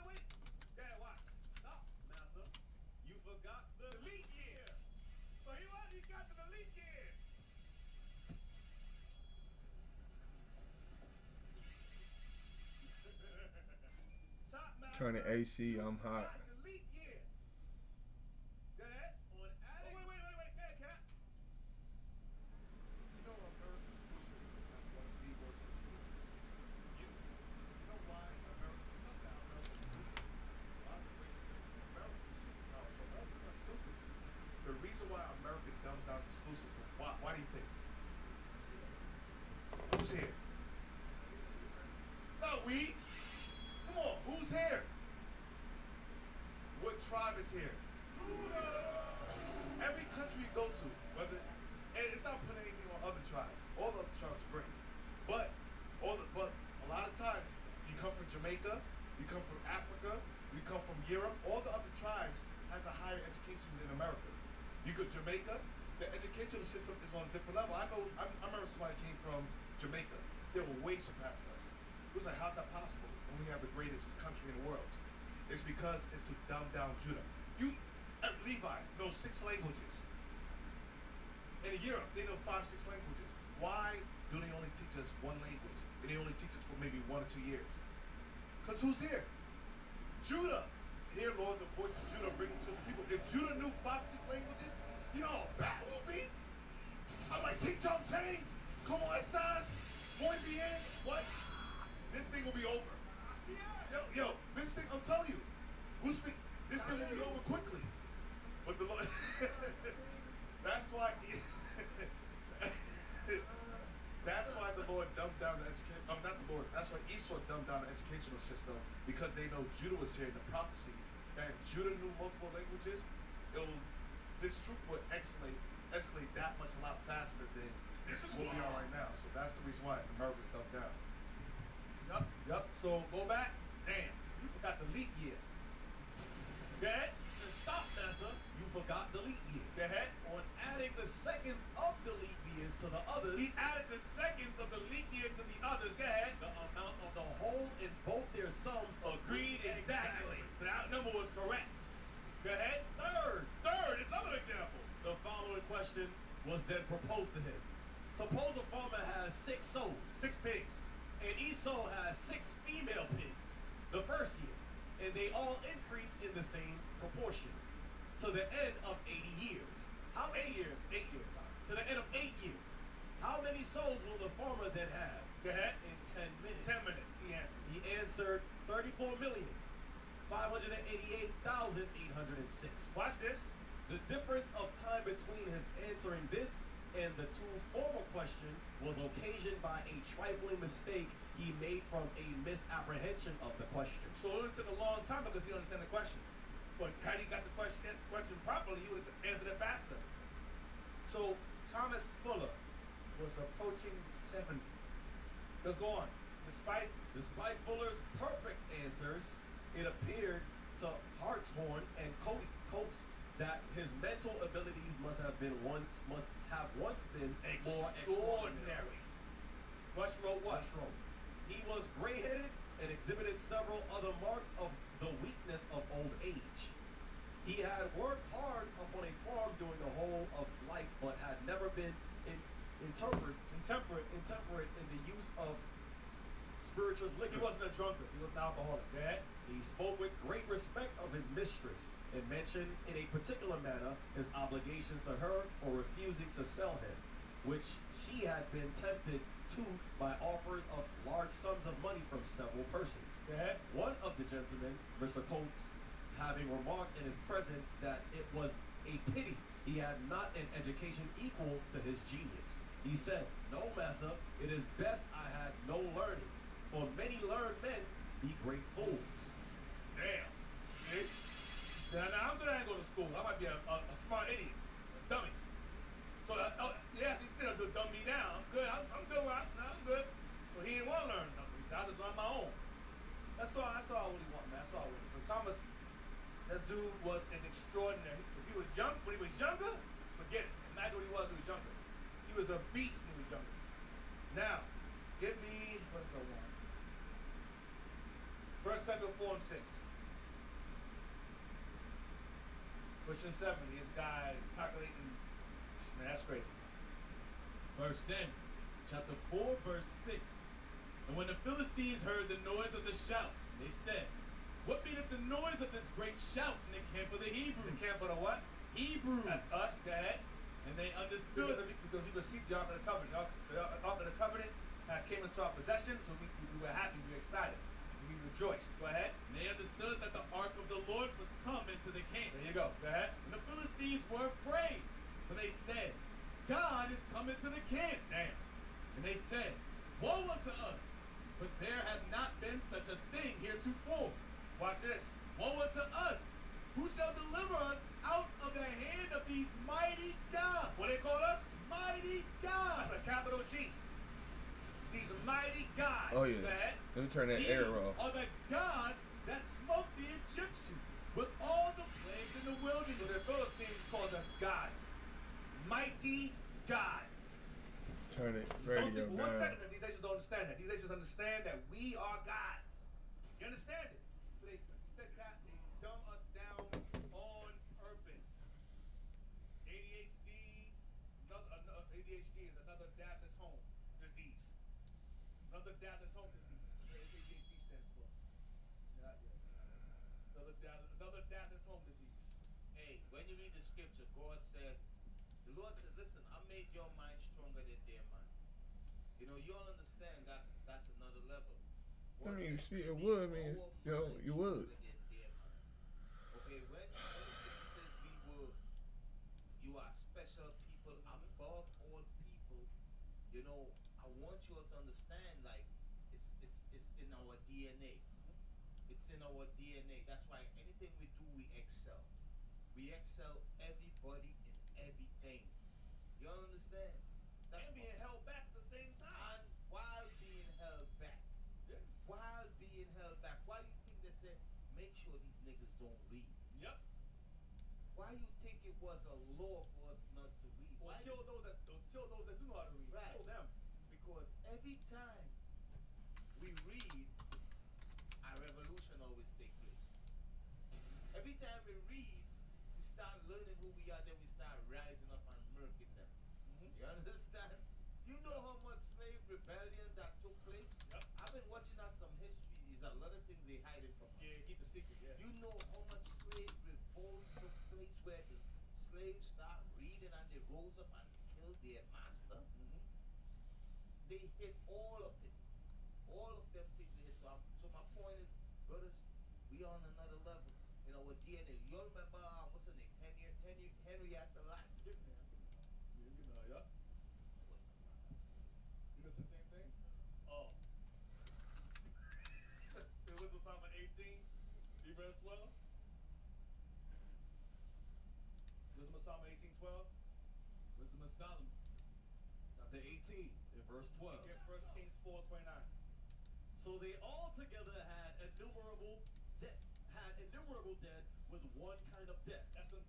Dad, watch. Stop, massa. You forgot the Leap year. So he got to the leap year. Stop, master. Turn the AC, I'm hot. Got the leap year. Go ahead. on adding. Wait, Cat. You know America's exclusive. That's one of the words of you know why America's not now. America's exclusive. America's a superpower, so America's not stupid. The reason why America dumbs down exclusives, why do you think? Who's here? No, we. Come on, who's here? What tribe is here? Every country you go to, and it's not putting anything on other tribes. All the other tribes are great, but a lot of times you come from Jamaica, you come from Africa, you come from Europe. All the other tribes has a higher education than America. You go to Jamaica, the educational system is on a different level. I remember somebody came from Jamaica. They were way surpassed us. It was like, how's that possible when we have the greatest country in the world? It's because it's to dumb down Judah. Levi knows 6 languages. In Europe, they know 5, 6 languages. Why do they only teach us 1 language? And they only teach us for maybe 1 or 2 years? Because who's here? Judah. Hear, Lord, the voice of Judah bringing to the people. If Judah knew 5, 6 languages, you know how bad it would be? I'm like, ching chong chang, como estas, muy bien, what? This thing will be over. Yo, this thing, I'm telling you, this thing will be over quickly. But the Lord, that's why the Lord dumbed down the education, not the Lord, that's why Esau dumbed down the educational system, because they know Judah was here in the prophecy, and Judah knew multiple languages, this troop would escalate that much a lot faster than what we are right now. So that's the reason why America's dumbed down. Yup. So go back. Damn, you forgot the leap year. Go ahead. And stop, massa. You forgot the leap year. Go ahead. On adding the seconds of the leap years to the others, He added the seconds of the leap year to the others. Go ahead. the amount of the whole in both their sums Agreed exactly. So that number was correct. Go ahead. Third, another example. The following question was then proposed to him. Suppose a farmer has 6 sows, 6 pigs. and each sow has 6 female pigs the first year, and they all increase in the same proportion to the end of 80 years. How many 8 years. 8 years. To the end of 8 years. How many sows will the farmer then have? Go ahead. In 10 minutes. 10 minutes. He answered. He answered 34,588,806. Watch this. The difference of time between his answering this and the 2 former question was occasioned by a trifling mistake he made from a misapprehension of the question. So it took a long time because he understood the question. But had he got the question properly, he would have answered it faster. So Thomas Fuller was approaching 70. Let's go on. Despite Fuller's perfect answers, it appeared to Hartshorn and Coates that his mental abilities must have once been more extraordinary. Rush wrote what? He was gray-headed and exhibited several other marks of the weakness of old age. He had worked hard upon a farm during the whole of life, but had never been intemperate in the use of spirituous liquor. He wasn't a drunkard. He was an alcoholic. Yeah? He spoke with great respect of his mistress and mentioned in a particular manner his obligations to her for refusing to sell him, which she had been tempted to by offers of large sums of money from several persons. Yeah? One of the gentlemen, Mr. Coates, having remarked in his presence that it was a pity he had not an education equal to his genius, he said, "No, massa, it is best I had no learning, for many learned men be great fools." Damn. Thomas, this dude was an extraordinary. If he was young, when he was younger, forget it. Imagine what he was when he was younger. He was a beast when he was younger. Now, give me, what's the one? 1 Samuel 4 and 6. Pushing 70, this guy calculating, man, that's crazy. Verse Samuel, chapter 4, verse 6. And when the Philistines heard the noise of the shout, they said, what meaneth the noise of this great shout in the camp of the Hebrews? The camp of the what? Hebrews. That's us, go ahead. And they understood. Because we received the Ark of the Covenant. The Ark of the Covenant came into our possession, so we were happy, we were excited. We rejoiced. Go ahead. And they understood that the ark of the Lord was come into the camp. There you go. Go ahead. And the Philistines were afraid, for they said, God is come into the camp. Damn. And they said, woe unto us, but there hath not been such a thing heretofore. Watch this. Woe unto us! Who shall deliver us out of the hand of these mighty gods? What they call us? Mighty gods. That's a capital G. These mighty gods. Oh yeah. Go ahead. Let me turn that These arrow. are the gods that smote the Egyptians with all the plagues in the So wilderness. the Philistines called us gods. Mighty gods. Turn it Those radio people, one down. second, these nations don't understand that. These nations understand that we are gods. You understand it? They dumb us down on purpose. ADHD, ADHD is another dadless home disease. Another dadless home disease. That's what ADHD stands for. Another dadless home disease. Hey, when you read the scripture, God says, the Lord says, listen, I made your mind stronger than their mind. You know, you all understand that's another level. I mean, see, it would mean, yo, you would. Okay, when the scripture says you are special people above all people, you know, I want you all to understand, like, it's in our DNA. It's in our DNA. That's why anything we do, we excel. We excel everybody in everything. You all understand? That's And being held back at the same time. and while being held back. Yeah. While being held back. Why you think they said, make sure these niggas don't read? Yep. Why you think it was a law for us not to read? Or Why kill those that do know how to read. Right. Kill them. Because every time we read, a revolution always takes place. Every time we read, we start learning who we are, then we start rising up and murking them. You understand? You know how much slave rebellion that took place? Yep. I've been watching out some history. There's a lot of things they hiding from us. Yeah, keep the secret, yeah. You know how much slave revolts took place where the slaves start reading and they rose up and killed their master? They hit all of it. All of them things they hit. So my point is, brothers, we on another level in our DNA. You all remember, what's her name? Henrietta Lacks? Yeah. You know the same thing? Oh. It was Psalm 18, verse 12. Listen to Psalm 18:12. Wisdom of Solomon, chapter 18, and verse 12. Get 1 Kings 4:29. So they all together had innumerable dead with one kind of death. That's when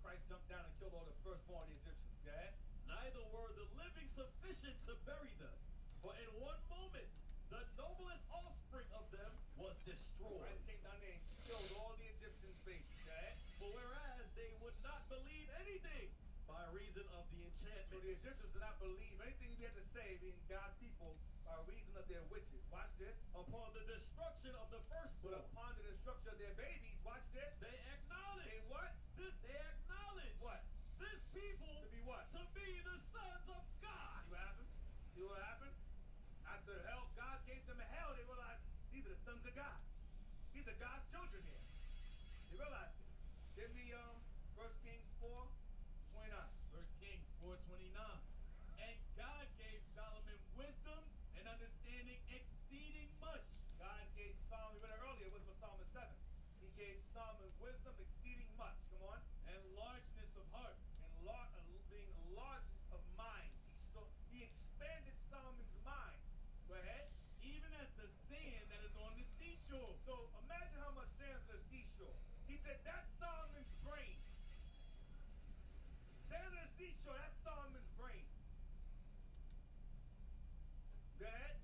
Christ jumped down and killed all the firstborn of the Egyptians. Go ahead. Neither were the living sufficient to bury them, for in one moment the noblest offspring of them was destroyed. Christ came down there and killed all the Egyptians' babies. Go ahead. For whereas they would not believe anything by reason of the So the enchantments, Egyptians did not believe anything he had to say, being God's people, by reason of their witches. Watch this. upon the destruction of the But firstborn, upon the destruction of their babies, watch this. they acknowledge. They what? They acknowledge What? this people To be what? to be the sons of God. See what happened? See what happened? After hell, God gave them hell, they realized these are the sons of God. These are God's children here. They realized it. Give me 1 Kings 4:29. 1 Kings 4:29. And God gave Solomon wisdom and understanding exceeding much. God gave Solomon, we read it earlier, wisdom of Solomon 7. He gave Solomon wisdom exceeding much. Come on. And largeness of heart. And being large of mind. He expanded Solomon's mind. Go ahead. Even as the sand that is on the seashore. So imagine how much sand is on the said, that's Solomon's brain. Sand on the seashore, that's Solomon's brain. Go ahead.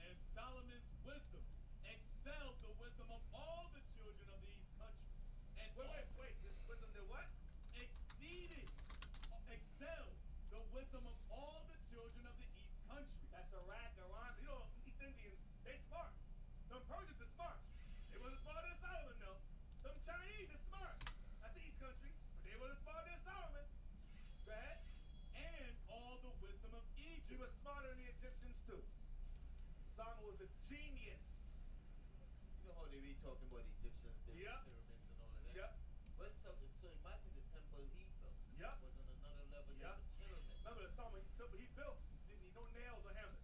And Solomon's wisdom excelled the wisdom of all the children of the east country. And Wait. This wisdom did what? Excelled the wisdom of all the children of the east country. That's Iraq, Iran. You know, East Indians, they smart. Them Persians are smart. They wasn't smarter than Solomon, though. Them Chinese are smart. That's the East country, but they wasn't smarter than Solomon. Go ahead. And all the wisdom of He Egypt. was smarter than the Egyptians, too. Solomon was a genius. You know how they be talking about the Egyptians building Yep. pyramids and all of that? Yep. But so imagine the temple he built. Yep. Was on another level than Yep. the pyramid. Remember the Solomon temple he built, didn't need no nails or hammers.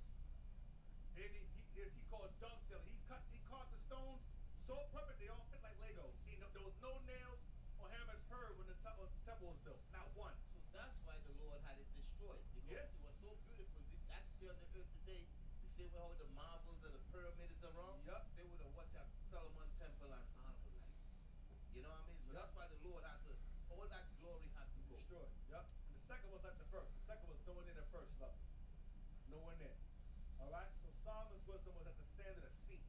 He called dovetail. He carved the stones so perfect they all fit like Legos. There was no nails or hammers heard when the temple was built. Not one. So that's why the Lord had it destroyed. Because Yeah. it was so beautiful. That's still on the earth today. The same way how the marbles and the pyramids are around. Yep. They would have watched a Solomon temple and marvel like. You know what I mean? So that's why the Lord had to, all that glory had to go. Destroyed. Yep. And the second was like the first. The second was nowhere near the first level. Nowhere near. All right. So Solomon's wisdom was at the standard of sea.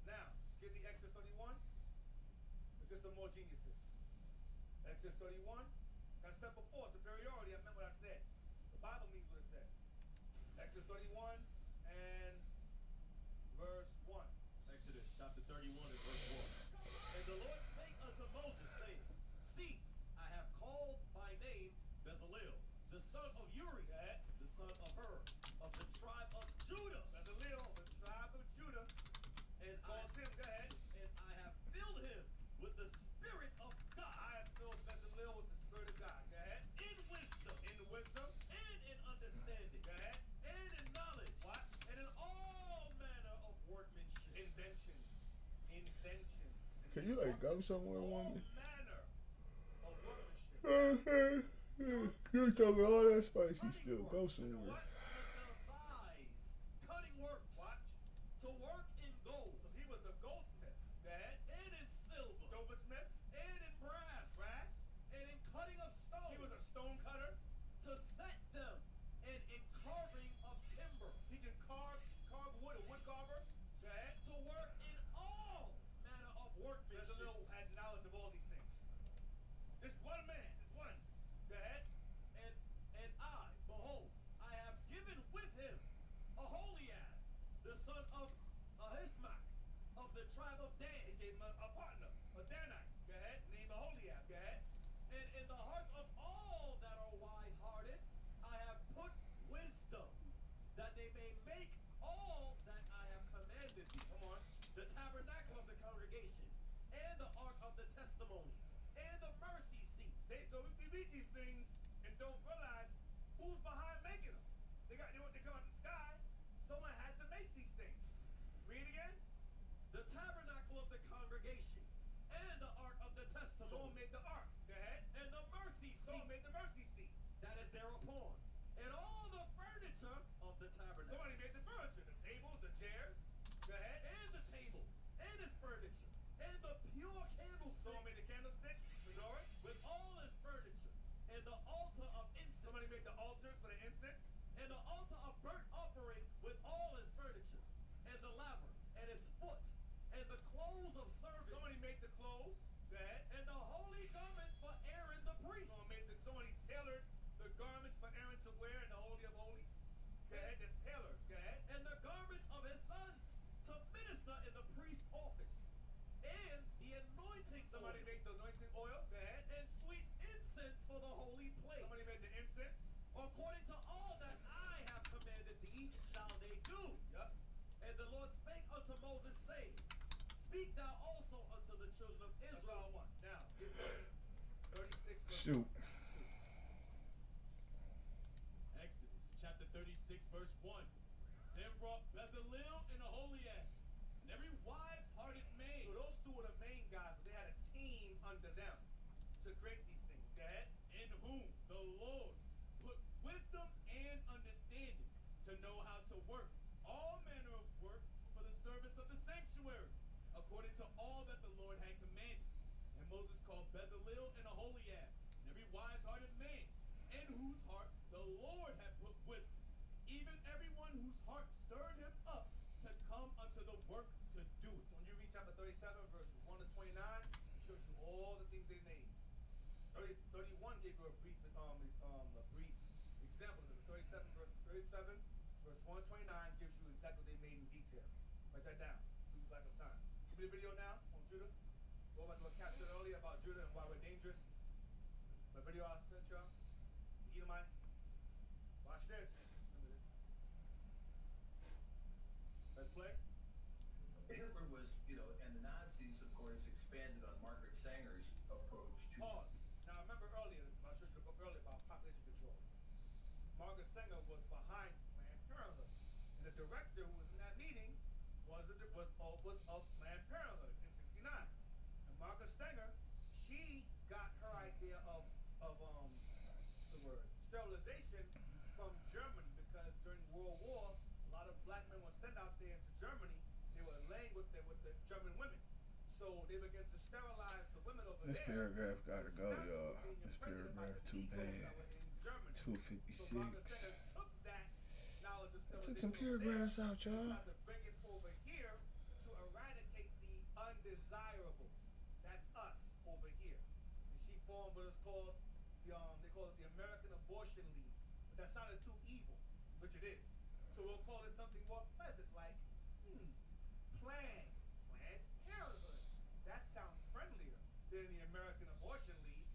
Now, give me Exodus 31. Let's get some more geniuses. Exodus 31. I said before, superiority. I meant what I said. The Bible means what it says. Exodus 31 and verse 1. Exodus chapter 31 and verse 1. And the Lord spake unto Moses, saying, See, I have called by name Bezalel, the son of Uri, the son of Hur, of the tribe of Judah. Bezalel, the tribe of Judah. And Called him, go ahead. I have filled him with the Spirit of God. I have filled Bezalel with the Spirit of God. Go ahead. In wisdom. And in understanding. Go ahead. And in knowledge. What? And in all manner of workmanship. Inventions. Can you like go somewhere, All woman? manner of workmanship. You talking all that spicy still. Go somewhere. What? To devise cutting works. Watch. To work in gold. So he was a goldsmith. Go ahead. And in silver. Silversmith. And in brass. Brass. And in cutting of stone. He was a stone cutter. To set them. And in carving of timber. He can carve wood, a wood carver. Go ahead. To work in all manner of workmanship. Bezalel had knowledge of all these things. This one man. This one. Go ahead. And I, behold, I have given with him Aholiab, the son of Ahismac, of the tribe of Dan. He gave him a partner, a Danite. Go ahead. Named Aholiab. Go ahead. And in the hearts of all that are wise-hearted, I have put wisdom, that they may make all that I have commanded thee. Come on. The tabernacle of the congregation, and the ark of the testimony, and the mercy seat. So we read these things and don't realize who's behind making them. They come out the sky. Someone had to make these things. Read again. The tabernacle of the congregation, and the ark of the testimony. Someone made the ark. Go ahead. And the mercy seat. Someone made the mercy seat. That is thereupon. And all the furniture of the tabernacle. Somebody made the furniture, the tables, the chairs. Go ahead. And the table. And its furniture. And the pure candlestick. Someone made the candlesticks, menorahs. With all its furniture. And the altar of incense. Somebody made the altars for the incense. And the altar of burnt offering with all its furniture. And the laver. And its foot. And the clothes of service. Somebody made the clothes. Go ahead. And the holy garments for Aaron the priest. Somebody tailored the garments for Aaron to wear in the Holy of Holies. Go ahead. There's tailors. Go ahead. And the garments of his sons to minister in the priest's office. And the anointing Somebody oil. made the anointing oil. Go ahead. And sweet incense for the holy place. Somebody made the incense. According to all that I have commanded thee, shall they do. Yep. And the Lord spake unto Moses, saying, Speak thou also unto the children of That's Israel. all I want. Now, give me 36 verse Shoot. Exodus chapter 36 verse 1. Then brought Bezalel and Aholiab, and every wise-hearted man. So those two were the main guys, but they had a team under them to create these things. Go ahead. In whom the Lord put wisdom and understanding to know how to work all manner of work for the service of the sanctuary, according to all that the Lord had commanded. Moses called Bezalel and Aholiab, and every wise-hearted man, in whose heart the Lord had put wisdom, even everyone whose heart stirred him up to come unto the work to do it. When you read chapter 37, verses 1 to 29, it shows you all the things they named. 31 gave you a brief example of it. 37, verse 1 to 29 gives you exactly what they made in detail. Write that down. Lose lack of time. Give me the video now on Judah. Go back to what Cap said earlier about Judah and why we're dangerous. The video I sent y'all. The Edomite. Watch this. Let's play. Hitler was, and the Nazis, of course, expanded on Margaret Sanger's approach to... Pause. Now, remember earlier, I showed you the book earlier about population control. Margaret Sanger was behind Planned Parenthood. And the director who was in that meeting was of Planned Parenthood in 69. And Margaret Sanger, she got her idea of sterilization from Germany, because during World War, a lot of black men were sent out there into Germany. They were laying with the German women. So they began to sterilize the women over there. This paragraph gotta go, y'all. This paragraph too bad. 256. So Margaret Sanger took that knowledge of sterilization. Took some paragraphs out, y'all. To bring it over here to eradicate the undesirables. That's us over here. And she formed what is called they call it the American Abortion League. But that sounded too evil, which it is. So we'll call it something more pleasant, like Planned Parenthood. That sounds friendlier than the American Abortion League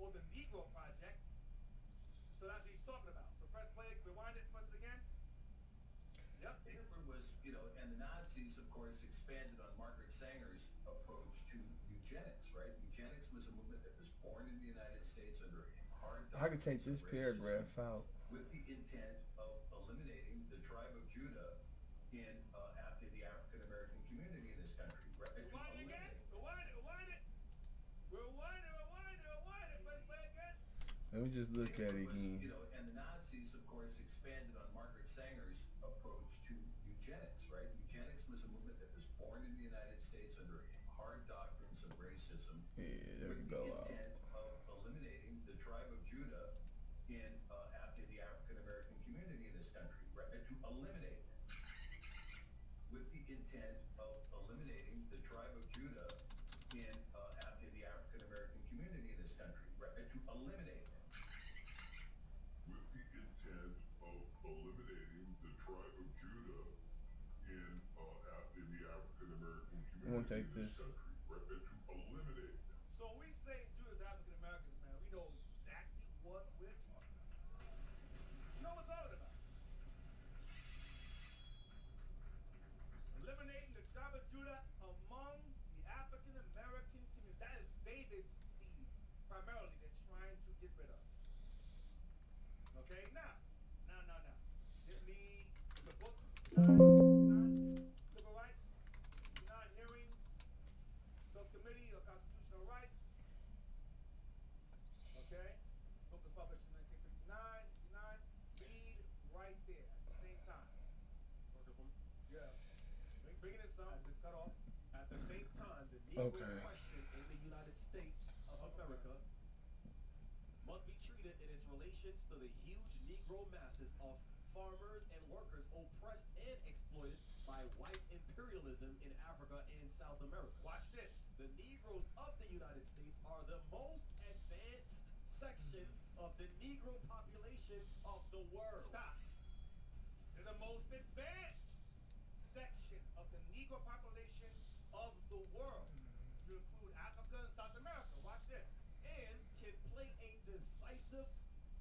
or the Negro Project. So that's what he's talking about. So press play, rewind it, press it again. Yep. Hitler was, and the Nazis, of course, expanded on Margaret Sanger's approach to eugenics, right? Eugenics was a movement that was born in the United States under hard I could take this paragraph out. with the intent of eliminating the tribe of Judah in after the African American community in this country. Right? Rewind it again. Rewind it. Press play again. Let me just look at it again. And the Nazis, of course, expanded on Margaret Sanger's approach to eugenics, right? Eugenics was a movement that was born in the United States under hard doctrines of racism. Yeah, there we with go. the intent of eliminating the tribe of Judah in after the African American community in this country, right? To eliminate it. With the intent of eliminating the tribe of Judah in after the African American community in this country, right? To eliminate it. With the intent of eliminating the tribe of Judah in after the African American I'm gonna community take in this this. country, right? To eliminate them. So when we say Judah's African Americans, man, we know exactly what we're talking about. You know what we're talking about. Eliminating the tribe of Judah among the African American community. That is David's seed, primarily, they're trying to get rid of. Okay, now. Give me the book. Civil rights, hearings, subcommittee of constitutional rights. Okay, book was published in 1959. Read right there at the same time. Yeah. Bring it in some. Just cut off. At the same time, the Negro Okay. question in the United States of America must be treated in its relations to the huge Negro masses of farmers and workers oppressed and exploited by white imperialism in Africa and South America. Watch this. The Negroes of the United States are the most advanced section of the Negro population of the world. Stop. They're the most advanced section of the Negro population of the world. You include Africa and South America. Watch this. And can play a decisive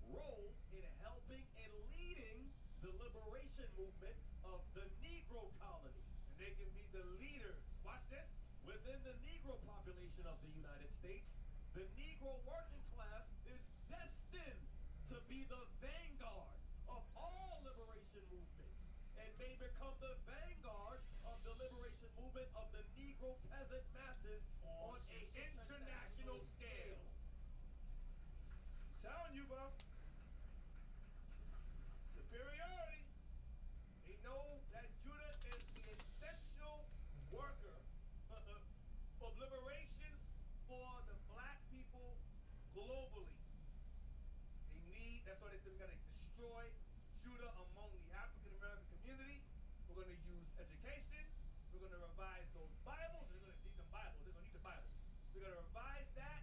role in helping and leading the liberation movement of the Negro colonies. And they can be the leaders. Watch this. Within the Negro population of the United States, the Negro working class is destined to be the vanguard of all liberation movements and may become the vanguard of the liberation movement of the Negro peasant masses on an international scale. I'm telling you, bro. Superiority. They know that Judah is the essential worker of liberation for globally. They need, that's why they said we gotta destroy Judah among the African American community. We're gonna use education. We're gonna revise those Bibles. They're gonna need them Bibles. They're gonna need the Bibles. We're gonna revise that.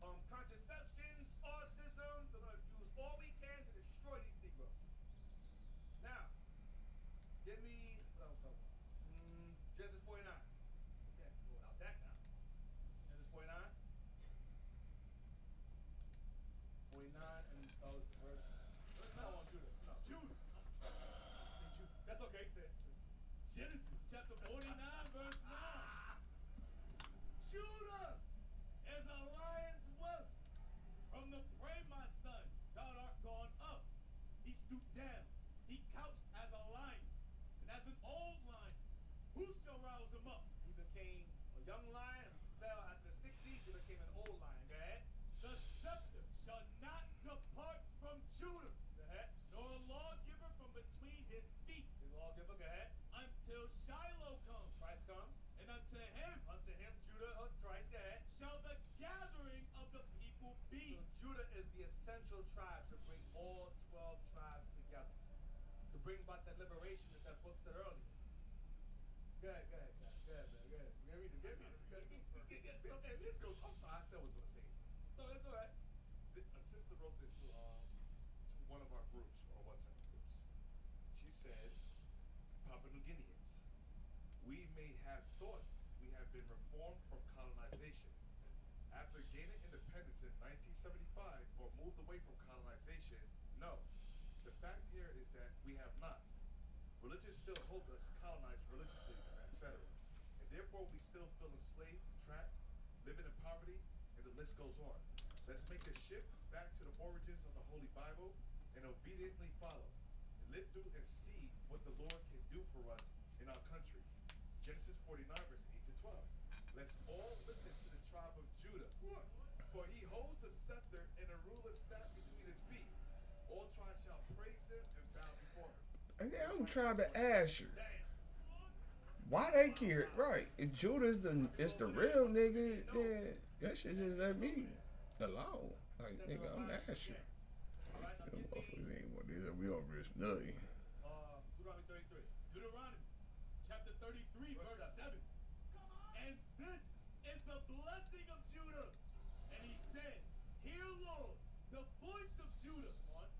Contraceptions, autism. We're gonna use all we can to destroy these Negroes. Now, give me what else I want. Genesis 49. Okay, go without that now. Genesis 49. 49 and verse. No, on Judah. No. Judah. That's okay. Say it. Genesis chapter 49, verse 9. Judah is a lion's whelp. From the prey, my son, thou art gone up. He stooped down. He couched as a lion, and as an old lion. Who shall rouse him up? He became a young lion and fell after 60. He became an old lion. Go ahead. The scepter shall not depart from Judah, Go ahead. nor a lawgiver from between his feet, The lawgiver. Go ahead. until Shiloh comes. Christ comes. And unto him Unto him, Judah of Christ. Go ahead. shall the gathering of the people be. So Judah is the essential tribe to bring all 12 tribes together. To bring about that liberation that that book said earlier. Go ahead, go ahead, go ahead, go ahead, man. Go ahead. Get me the, get me the. Okay, let's go. I'm sorry, I said I was going to say it. No, that's all right. A sister wrote this to one of our groups, our WhatsApp groups. She said, Papua New Guineans, we may have thought we have been reformed from colonization. After gaining independence in 1975 or moved away from colonization, no. The fact here is that we have not. Religion still holds us colonized religiously, etc. And therefore we still feel enslaved, trapped, living in poverty, and the list goes on. Let's make a shift back to the origins of the Holy Bible and obediently follow. And live through and see what the Lord can do for us in our country. Genesis 49, verse 8 to 12. Let's all listen to the tribe of Judah. For he holds a scepter and a ruler's staff between his feet. All tribes shall praise him and bow before him. And then I'm trying to ask you, why they care? Right, if Judah's the real nigga, then that shit just let me alone. Like, nigga, I'm asking. Them motherfuckers ain't what they said. We over this nutty. Deuteronomy 33. Deuteronomy chapter 33, verse 7. And this is the blessing of Judah. And he said, Hear, Lord, the voice of Judah,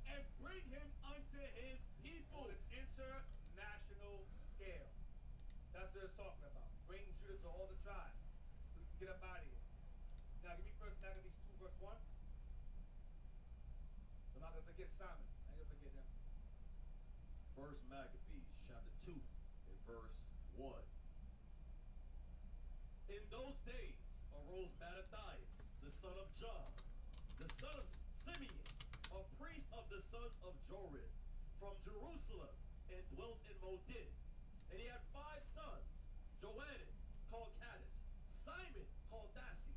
and bring him unto his people. On an international scale. That's what it's talking about. Bring Judah to all the tribes so we can get up out of here. Now give me first Maccabees 2 verse 1. So I'm not gonna forget Simon. I ain't gonna forget him. First Maccabees chapter 2 and verse 1. In those days arose Mattathias, the son of John, the son of Simeon, a priest of the sons of Jorid, from Jerusalem, and dwelt in Modin. And he had 5 sons, Joannan, called Caddis, Simon, called Dasi,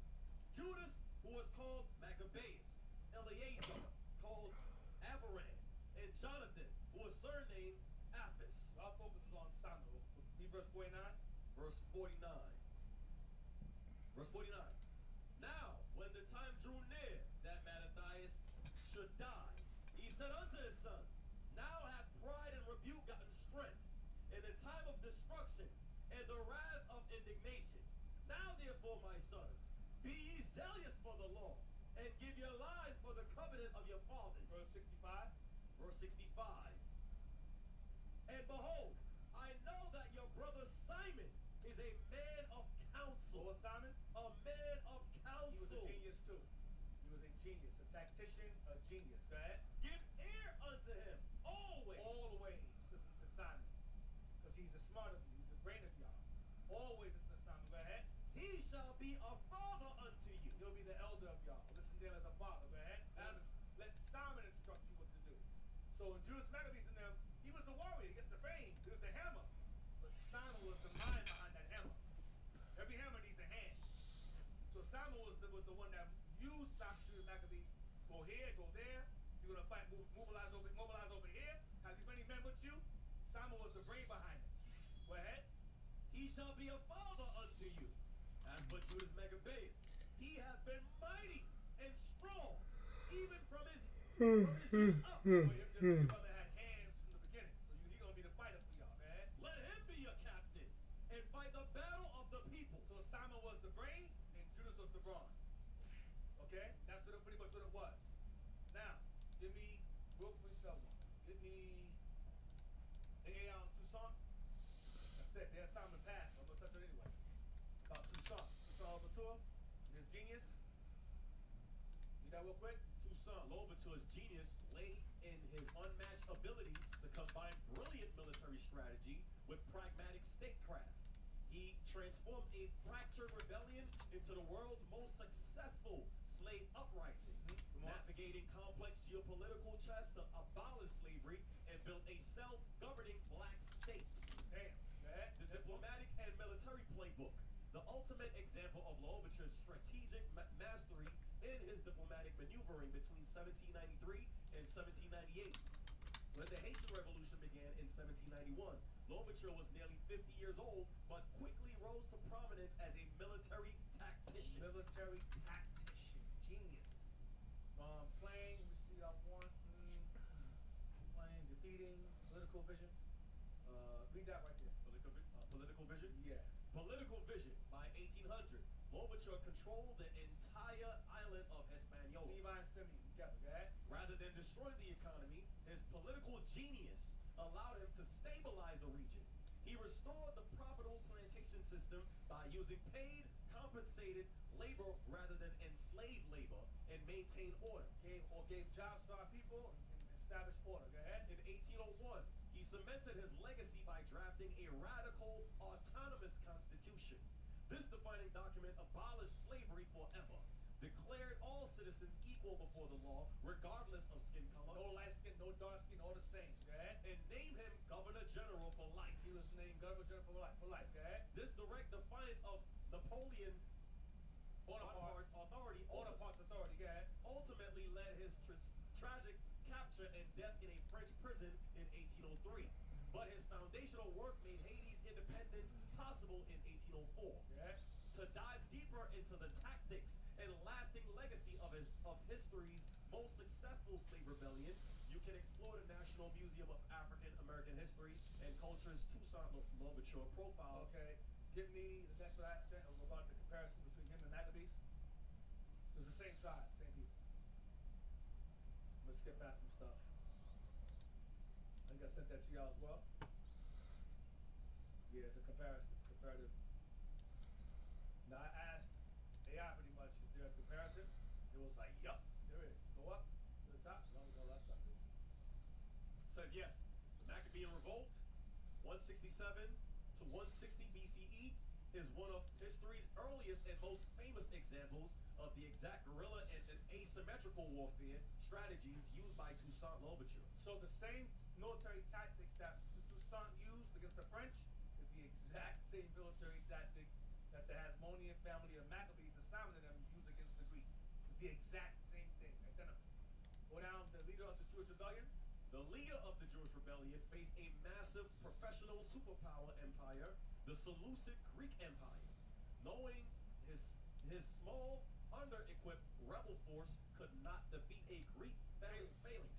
Judas, who was called Maccabeus, Eleazar, called Avaran, and Jonathan, who was surnamed Aphis. Our focus is on Samuel. Read verse 49. Verse 49. Verse 49. Now, when the time drew near that Mattathias should die, he said unto his sons, Now hath pride and rebuke gotten strength in the time of destruction and the wrath of indignation. Now, therefore, my sons, be ye zealous for the law, and give your lives for the covenant of your fathers. Verse 65. Verse 65. And behold, I know that your brother Simon is a man of counsel. What was Simon? A man of counsel. He was a genius too. He was a genius, a tactician, a genius. Go ahead. Give ear unto him always. Always listen to Simon. Because he's the smart of you, he's the brain of y'all. Always listen to Simon. Go ahead. He shall be a father unto you. He'll be the elder of y'all. Listen to him as a father. Go ahead. Let Simon instruct you what to do. So when Judas Maccabees in them, he was the warrior. He gets the fame. He was the hammer. But Simon was the mind behind that hammer. Every hammer needs a hand. So Simon was the one that used Judas Maccabees. Go here, go there. You're gonna fight, mobilize over here. Have you many men with you? Simon was the brain behind it. Go ahead. He shall be a father unto you. As for Judas Maccabeus, he hath been mighty and strong, even from his youth up. Well, your brother had hands from the beginning, so he gonna be the fighter for y'all, man. Let him be your captain and fight the battle of the people. So Simon was the brain and Judas was the brawn. Okay, that's pretty much what it was. Now, give me willfully someone. Give me Toussaint. That's it. There's Simon passed. I'm gonna touch it anyway. About Toussaint. Toussaint Louverture, his genius. Read that real quick. Toussaint Louverture's genius lay in his unmatched ability to combine brilliant military strategy with pragmatic statecraft. He transformed a fractured rebellion into the world's most successful slave uprising, navigating complex geopolitical chess to abolish slavery and built a self-governing black state. Damn. The diplomatic and military playbook, the ultimate example of Louverture's strategic mastery in his diplomatic maneuvering between 1793 and 1798. When the Haitian Revolution began in 1791, Louverture was nearly 50 years old, but quickly rose to prominence as a military tactician. Military tactician. Genius. Playing, we see playing, defeating, political vision. Read that right there. Political vision? Yeah. Political vision. By 1800, Louverture controlled the entire island of Hispaniola. Levi and Simeon together, okay? Rather than destroy the economy, his political genius allowed him to stabilize the region. He restored the profitable plantation system by using paid, compensated labor rather than enslaved labor and maintained order. Gave jobs to our people and established order. Go ahead. In 1801, he cemented his legacy by drafting a radical, autonomous constitution. This defining document abolished slavery forever, declared all citizens equal before the law, regardless of skin color. No light skin, no dark skin, all the same. Go ahead. And named him Governor General for life. He was named Governor General for life. Go ahead. This direct defiance of Napoleon Bonaparte's authority Go ahead. ultimately led his tragic capture and death in a French prison in 1803. But his foundational work made Haiti's independence possible in 1804. Yeah. To dive deeper into the tactics and lasting legacy of history's most successful slave rebellion, you can explore the National Museum of African American History and Culture's Toussaint Louverture profile. Okay. Give me the next one I said about the comparison between him and Maccabees. It was the same tribe, same people. Let's skip past some stuff. I think I sent that to y'all as well. Yeah, it's a comparative. Now I asked AI pretty much, is there a comparison? It was like, yup, there is. Go up to the top, as long as all that stuff is. Says yes, the Maccabean Revolt, 167 to 160 BCE, is one of history's earliest and most famous examples of the exact guerrilla and asymmetrical warfare strategies used by Toussaint Louverture. So the same military tactics that Toussaint used against the French is the exact same military tactics that the Hasmonean family of Maccabees and Simon and them used against the Greeks. It's the exact same thing. Identical. Go down the leader of the Jewish rebellion. The leader of the Jewish rebellion faced a massive professional superpower empire, the Seleucid Greek Empire. Knowing his small, under-equipped rebel force could not defeat a Greek phalanx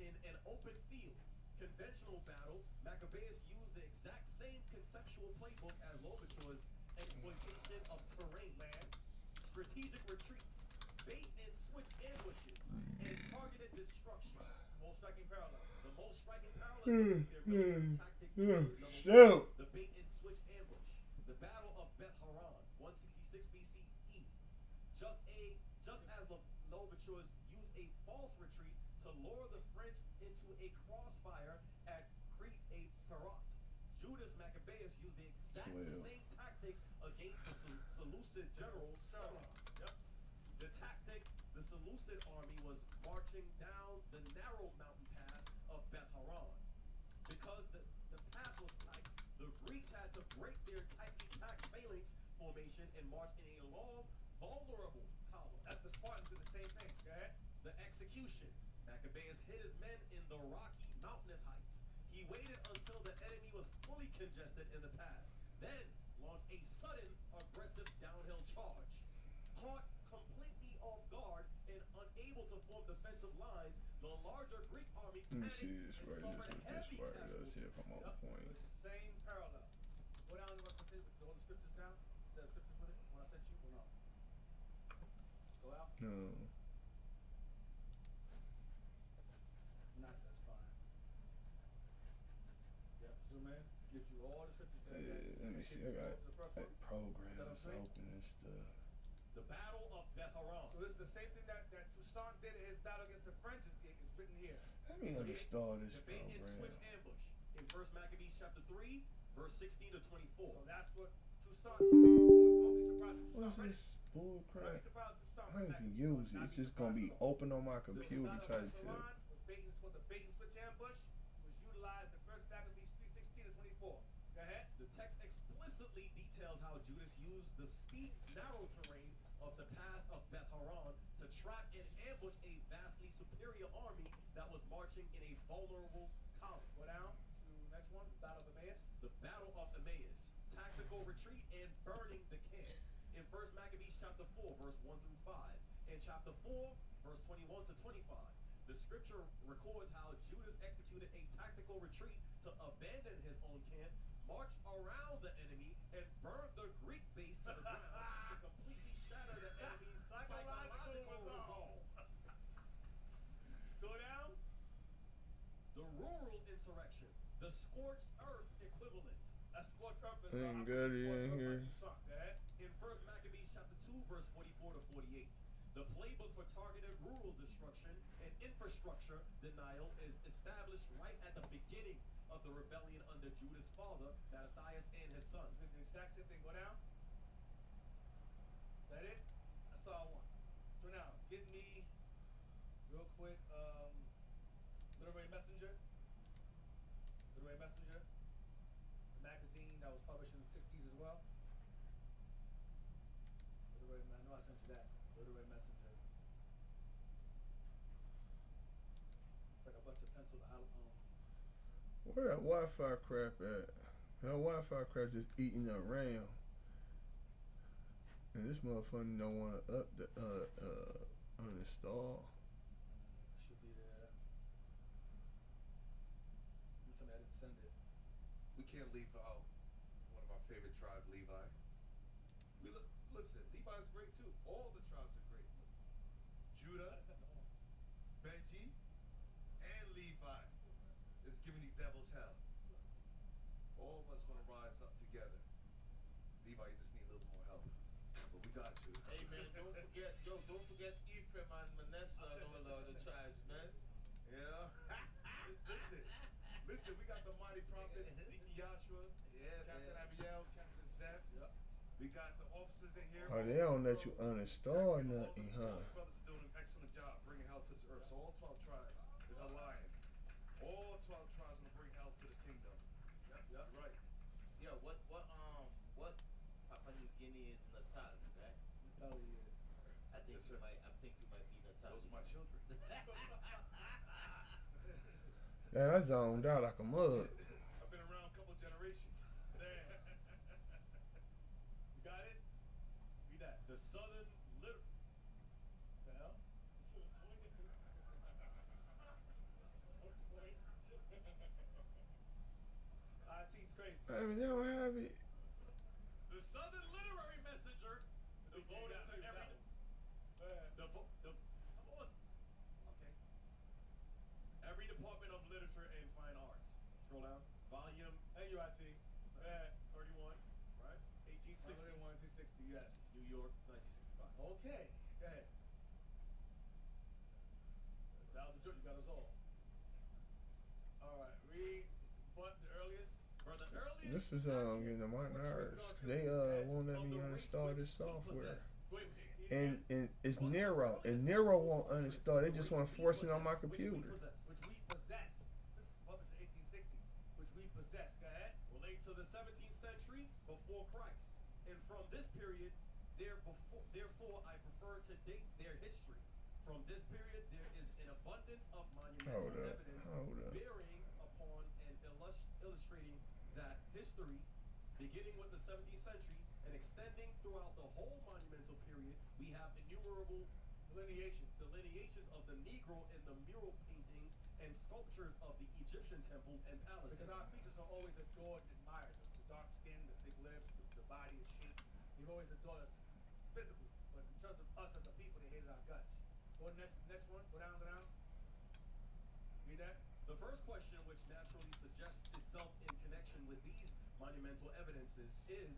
in an open field, conventional battle, Maccabeus used the exact same conceptual playbook as Louverture's exploitation of terrain, strategic retreats, bait and switch ambushes, and targeted destruction. Most striking parallel. The most striking parallel between their military tactics include the bait and switch ambush, the Battle of Beth Horon, 166 BCE. Just as Louverture used a false retreat to lure the French into a crossfire at Crete-a-Perot, Judas Maccabeus used the exact same tactic against the Seleucid general Sauron. The tactic, the Seleucid army was marching down the narrow mountain pass of Beth Horon. Because the pass was tight, the Greeks had to break their tightly packed phalanx formation and march in a long, vulnerable column. That's the Spartans did the same thing. Okay? The execution. Maccabeus hid his men in the rocky mountainous heights. He waited until the enemy was fully congested in the pass, then launched a sudden aggressive downhill charge. Caught completely off guard and unable to form defensive lines, the larger Greek army Let me panicked see this and right. suffered This is this heavy right. Let's see if I'm on Yep. point. It's the same parallel. Go down to all the scriptures down. Is there scriptures with it? When I sent you or no? Go out. No. Not that's fine. Yep. Zoom in. Gives you all the scriptures there. Let me see. I got The first like one. programs open and stuff. The Battle of Beth Horon. So this is the same thing that Toussaint did in his battle against the French. It's written here. Let me uninstall this Debate and switch program. ambush in 1 Maccabees chapter 3, verse 16 to 24. So that's what Toussaint. Don't be surprised if What's Toussaint. this bull Don't crap? be surprised if Toussaint I went ain't back can to use it. Not It's be just gonna be surprised. open on my The computer battle of type Beth shit. Horon was the bait and switch ambush was utilized in 1 Maccabees 3:16 to 24. Go ahead. The text explicitly details how Judas used the steep, narrow terrain of the pass of Beth Horon to trap and ambush a vastly superior army that was marching in a vulnerable column. Go down to next one. The Battle of Emmaus. The Battle of Emmaus, tactical retreat and burning the camp. In 1 Maccabees chapter 4, verse 1 through 5, and chapter 4, verse 21 to 25. The scripture records how Judas executed a tactical retreat to abandon his own camp, marched around the enemy, and burned the Greek base to the ground to completely shatter the enemy's psychological resolve. Go down. The rural insurrection, the scorched earth equivalent. That's what purpose. Ain't got it in here. Go ahead. In 1 Maccabees chapter 2, verse 44 to 48. The playbook for targeted rural destruction and infrastructure denial is established right at the beginning of the rebellion under Judah's father, Mattathias, and his sons. This is the exact same thing. Go down. Is that it? That's all I want. So now, get me real quick. Literary Messenger. Literary Messenger. The magazine that was published in the 60s as well. Literary. I know I sent you that. Literary Messenger. It's like a bunch of penciled out. Where that Wi-Fi crap at? That Wi-Fi crap just eating up RAM. And this motherfucker don't want to uninstall. Should be there. You told me I didn't send it. We can't leave out one of our favorite tribes, Levi. Listen, Levi's great too. All the tribes are great. Judah, Benji, and Levi is giving these devils hell. All of us want to rise up together. Levi, you just need a little more help. But we got you. Hey man, don't forget Ephraim and Manasseh and all the other tribes, man. Yeah. Listen, we got the mighty prophets, Deacon Joshua, Yeah, Captain man. Abiel, Captain Zeph. Yep. We got the officers in here. Oh, they don't let you uninstall nothing, huh? All the brothers are doing an excellent job bringing hell to this earth. So all 12 tribes is a lion. All 12 tribes will bring hell to this kingdom. Yep. That's right. Yeah, what Papua New Guinea is Natal, right? Tell you. I think Yes, you sir. might be Natal. Those are my children. Yeah, I zoned out like a mug. I've been around a couple generations. There. You got it? Read that. The southern The hell? IT's crazy. I mean, they don't have it. The Southern Literary Messenger devoted to every come on. Okay. Every department of literature and fine arts. Scroll down. Volume Hey, you IT. 31, right? 1860. 160, yes. New York, 1965. Okay. Go ahead. That was the joke. You got us all. Alright, read but the earliest. For the earliest This is getting on my nerves. They won't let me uninstall this software. And it's Nero, and Nero won't uninstall. They just want to force it on my computer. Which we possess. This is published in 1860. Which we possess. Go ahead. relate to the 17th century before Christ. And from this period, therefore I prefer to date their history. From this period, there is an abundance of monumental evidence bearing upon and illustrating that history, beginning with the 17th century and extending throughout the whole monumental period, we have innumerable Delineations of the Negro in the mural paintings and sculptures of the Egyptian temples and palaces. Because our features are always adored and admired. The dark skin, the big lips, the body, the shape. They've always adored us physically. But in terms of us as a people, they hated our guts. Go to next one. Go down, go down. Read that. The first question, which naturally suggests itself in connection with these monumental evidences, is,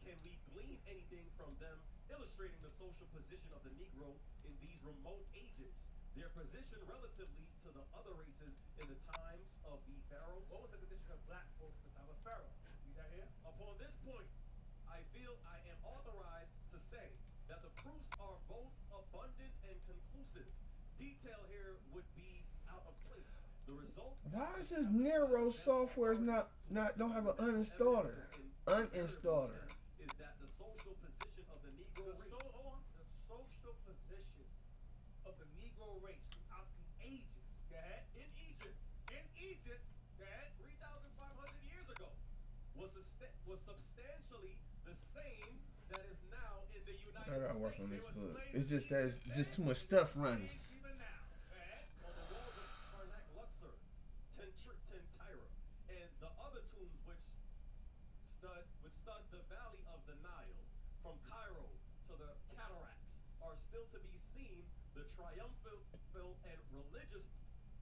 can we glean anything from them illustrating the social position of the Negro in these remote ages, their position relatively to the other races in the times of the pharaohs? What was the condition of black folks at the time of Pharaoh? Read that here. Upon this point, I feel I am authorized to say that the proofs are both abundant and conclusive. Detail here would be out of place. The result. Why is this Nero software don't have an uninstaller? Uninstaller. Is that the social position of the Negro race? The social position of the Negro race throughout the ages. Go ahead. In Egypt, Go ahead. 3,500 years ago, was substantially the same that is now in the United States. I gotta work on this book. It's just that it's just too much stuff running. Even now. Go ahead. On the walls of Karnak Luxor, Tentira, and the other tombs which stud the valley of the Nile, from Cairo to the cataracts, are still to be seen the triumphal and religious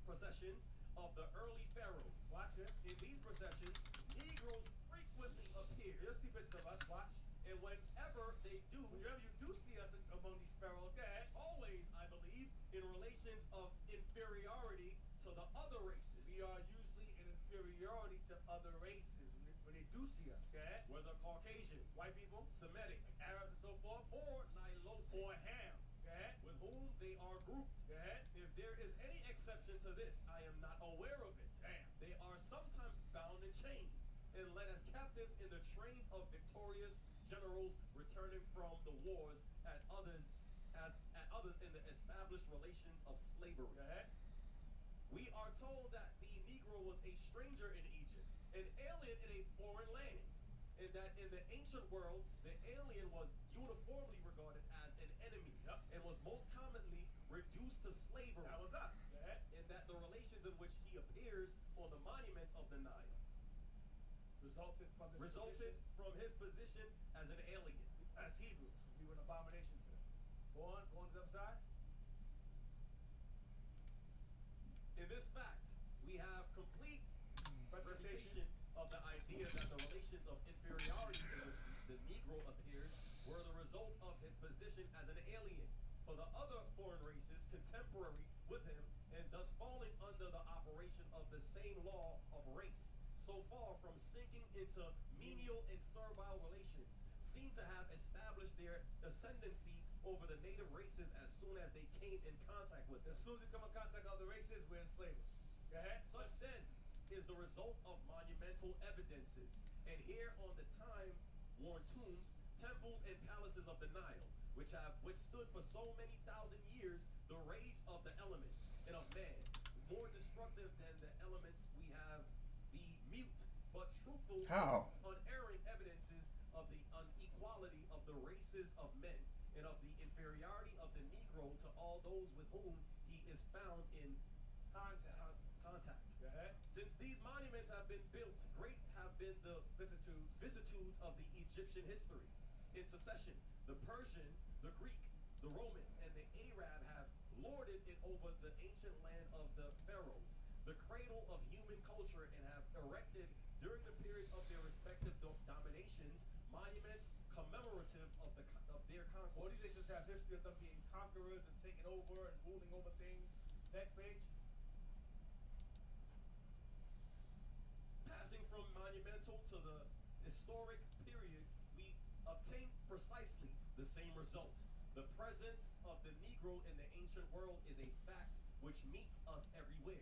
processions of the early pharaohs. Watch this. In these processions, Negroes frequently appear. You'll see pictures of us. Watch. And whenever they do, Whenever you do see us among these pharaohs, go ahead. always, I believe, in relations of inferiority to the other races. We are usually in inferiority to other races when they do see us. Go ahead. Whether Caucasian, White people, Semitic, Arabs, and so forth, or Nilotic, or Ham. Go ahead. with whom they are grouped. Go ahead. If there is any exception to this, I am not aware of it. Damn. They are sometimes bound in chains and led as captives in the trains of victorious generals returning from the wars at others in the established relations of slavery. Go ahead. We are told that the Negro was a stranger in Egypt, an alien in a foreign land, and that in the ancient world, the alien was uniformly regarded as an enemy, and was most commonly reduced to slavery. That was us. Go ahead. And that the relations in which he appears on the monuments of the Nile Resulted from his position as an alien. as Hebrews. We were an abomination to them. Go on to the other side. In this fact, we have complete representation of the idea that the relations of inferiority in which the Negro appears were the result of his position as an alien for the other foreign races contemporary with him, and thus falling under the operation of the same law of race, so far from sinking into menial and servile relations, seem to have established their ascendancy over the native races as soon as they came in contact with them. As soon as we come in contact with other races, we're in slavery. Go ahead. Such then is the result of monumental evidences, and here on the time-worn tombs, temples, and palaces of the Nile, which have withstood for so many thousand years the rage of the elements and of man, more destructive than the elements we have the mute but truthful, unerring evidences of the unequality of the races of men, and of the inferiority of the Negro to all those with whom he is found in contact. Go ahead. Since these monuments have been built, great have been the vicissitudes of the Egyptian history. In succession, the Persian, the Greek, the Roman, and the Arab have lorded it over the ancient land of the pharaohs, the cradle of human culture, and have erected during the periods of their respective dominations monuments commemorative of their conquest. All these nations have history of them being conquerors and taking over and ruling over things. Next page. Passing from monumental to the historic period, we obtain precisely the same result. The presence of the Negro in the ancient world is a fact which meets us everywhere.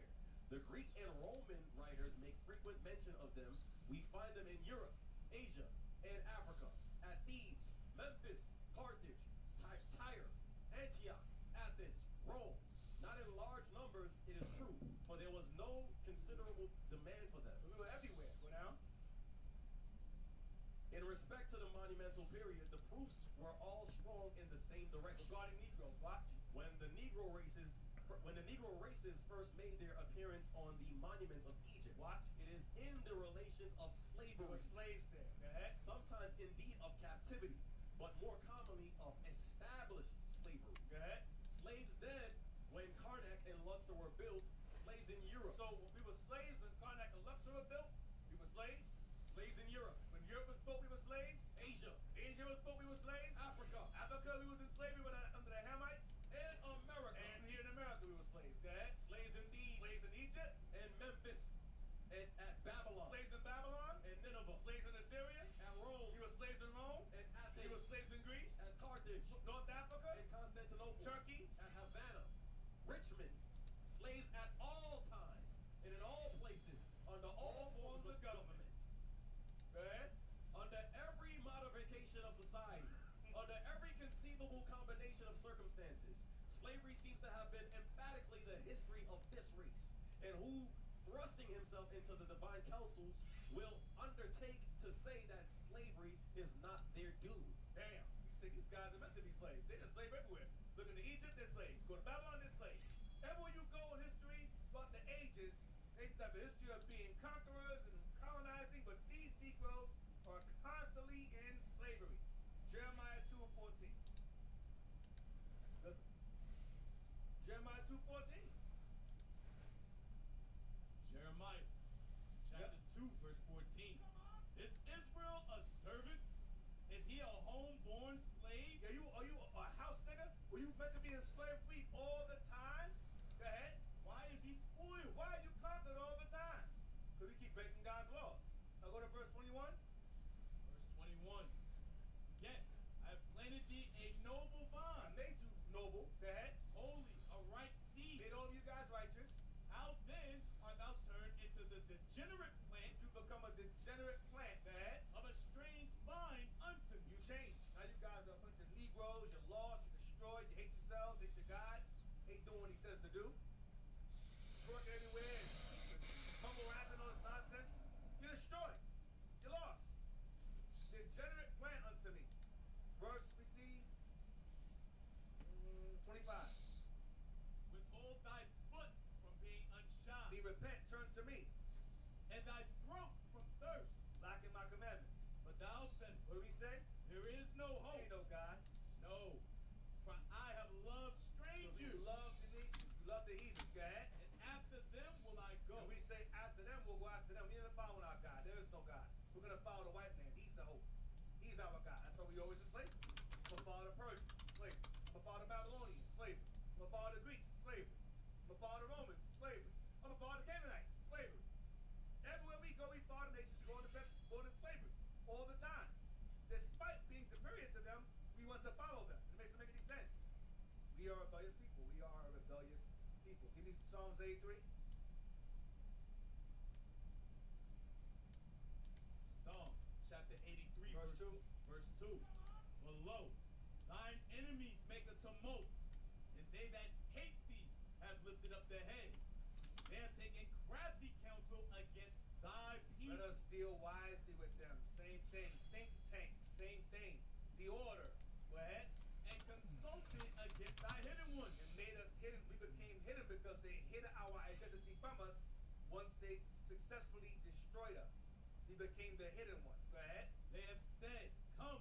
The Greek and Roman writers make frequent mention of them. We find them in Europe, Asia, and Africa, at Thebes, Memphis, Carthage, Tyre, Antioch, Athens, Rome. Not in large numbers, it is true, for there was no considerable demand for them. We were everywhere. Go down. In respect to the monumental period, the proofs were all strong in the same direction. Regarding Negroes, watch. when the Negro races first made their appearance on the monuments of Egypt. Watch. It is in the relations of There slavery. were slaves there. Go ahead. Sometimes indeed of captivity, but more commonly of established slavery. Go ahead. Slaves then, when Karnak and Luxor were built, slaves in Europe. So we were slaves when Karnak and Luxor were built. We were slaves. Slaves in Europe. When Europe was built, we were slaves. Asia. Asia was built, we were slaves. Africa. Africa, we was in slavery under the Hamites. And America. And here in America, we were slaves. Go ahead. Slaves indeed. Slaves in Egypt. And Memphis. And at Babylon. Slaves in Babylon. And Nineveh. Slaves in Assyria. And Rome. We were slaves in Rome. And Athens. We were slaves in Greece. And Carthage. North Africa. And Constantinople. Turkey. And Havana. Richmond. Slaves at all times and in all places under all forms of government. Go ahead. Under every modification of society, under every conceivable combination of circumstances, slavery seems to have been emphatically the history of this race, and who, thrusting himself into the divine councils, will undertake to say that slavery is not their due. Damn. You say these guys are meant to be slaves. They're slave everywhere. Look into Egypt, they're slaves. Go to Babylon, they're slaves. Everywhere you go in history, throughout the ages, they just have a history of being conquerors and colonizing, but these Negroes are constantly in slavery. Jeremiah 2 and 14. Listen. Jeremiah 2:14. Jeremiah, chapter 2, verse 14. Is Israel a servant? Is he a homeborn slave? Yeah, are you a house nigga? Were you meant to be in slavery all the time? Go ahead. Why is he spoiled? Why are you conquered all the time? Because we keep breaking God's laws. Now go to verse 21. Verse 21. Yet I have planted thee a noble I vine, made you noble. Go ahead. holy, a right seed. Made all you guys righteous. How then art thou turned into the degenerate plant You become a degenerate plant. Go ahead. of a strange vine unto me? You change. Now you guys are a bunch of Negroes. You're lost. You're destroyed. You hate yourselves. Hate your God. Hate doing what he says to do. Work everywhere. Humble rap and all this nonsense. You're destroyed. You're lost. Degenerate plant unto me. Verse, we see 25. Withhold thy foot from being unshod, Be repent, turn to me. and thy throat from thirst. Lacking my commandments. But thou saidst, What do we say? there is no hope. Ain't no God. No, for I have loved Because you strangers, love the nations. You love the heathens. Go ahead. and after them will I go. And we say after them, we'll go after them. We ain't following our God. There is no God. We're going to follow the white man. He's the hope. He's our God. That's why we always enslaved. We'll follow the Persians, slavery. We'll follow the Babylonians, slavery. We'll follow the Greeks, slavery. We'll follow the Romans, slavery. I'm going to follow the Canaanites, slavery. Everywhere we go, we follow the nations going to slavery all the time. Despite being superior to them, we want to follow them. It makes any sense. We are rebellious people. We are a rebellious people. Give me Psalms 83. Psalm chapter 83, Verse 2. Verse 2. But lo, thine enemies make a tumult, and they that hate thee have lifted up their head. They have taken crafty counsel against thy people. Let us deal wisely with them. Same thing. Think tanks. Same thing. The order. Go ahead. And consulted against thy hidden ones. And made us hidden. We became hidden because they hid our identity from us once they successfully destroyed us. We became the hidden ones. Go ahead. They have said, come,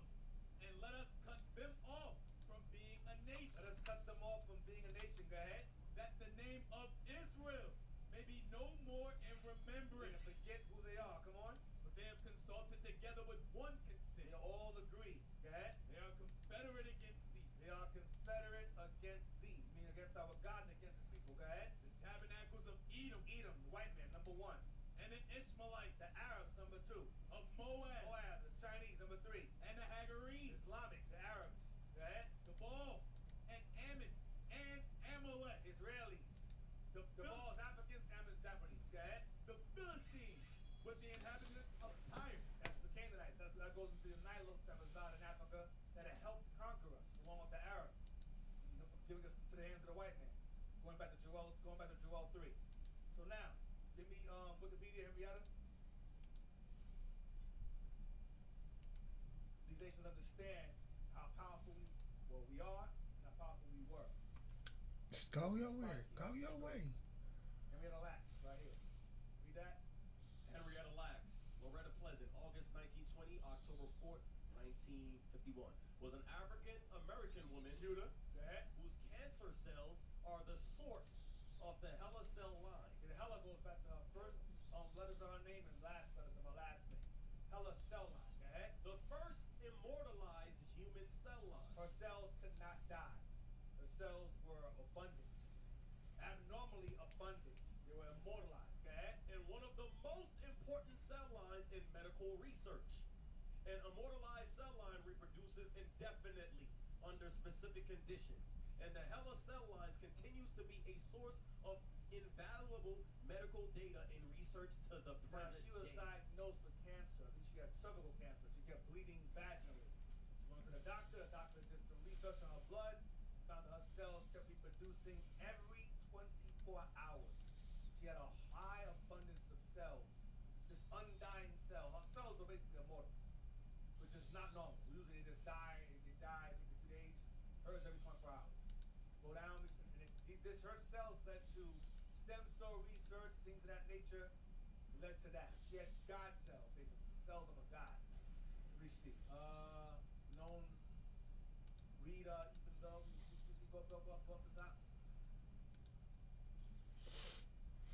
and let us cut them off from being a nation, Let us cut them off from being a nation. Go ahead. that the name of Israel may be no more in We're remembrance. going to forget who they are. Come on. But they have consulted together with one consent. They all agree. Go ahead. They are confederate against thee. They are confederate against thee. Meaning against our God and against his people. Go ahead. The tabernacles of Edom, Edom, the white man, number 1. and the Ishmaelites, The Arabs, number 2. of Moab, Moab, the Chinese, number 3. and the Hagarenes, Islamic, the Arabs. Go ahead. Gabal, and Ammon, and Amalek, Israelis. the, The Phil- ball is Africans, Ammons, Japanese. Go ahead. the Philistines, with the inhabitants of Tyre, That's the Canaanites. That goes into the Nilotes that was out in Africa that had helped conquer us, along with the Arabs, giving us to the hands of the white man. Going back to Joel 3. So now, give me Wikipedia, Henrietta. These nations understand how powerful we are and how powerful we were. Just go your way. Go your way. Henrietta Lacks, right here. Read that. Henrietta Lacks, Loretta Pleasant, August 1920, October 4th, 1951, was an African-American woman Judah, go ahead. whose cancer cells are the source of the Hella cell line. Okay, the Hella goes back to her first letters of her name and last letters of her last name. Hella cell line, go ahead. The first immortalized human cell line. Her cells could not die. Her cells were abundant. Abnormally abundant. They were immortalized, go ahead. And one of the most important cell lines in medical research. An immortalized cell line reproduces indefinitely under specific conditions, and the Hella cell lines continues to be a source of invaluable medical data in research to the Now, present she was day. diagnosed with cancer. I think she had cervical cancer. She kept bleeding vaginally. She went to the doctor did some research on her blood, found that her cells kept reproducing every 24 hours. She had a high abundance of cells, this undying cell. Her cells are basically immortal, which is not normal. Usually they just die, take a few days. Hers every 24 hours. Go down, her cells led to stem cell research, things of that nature, led to that. She had God cells, basically, the cells of a God. Let me see. Known reader, even though, go up to the top.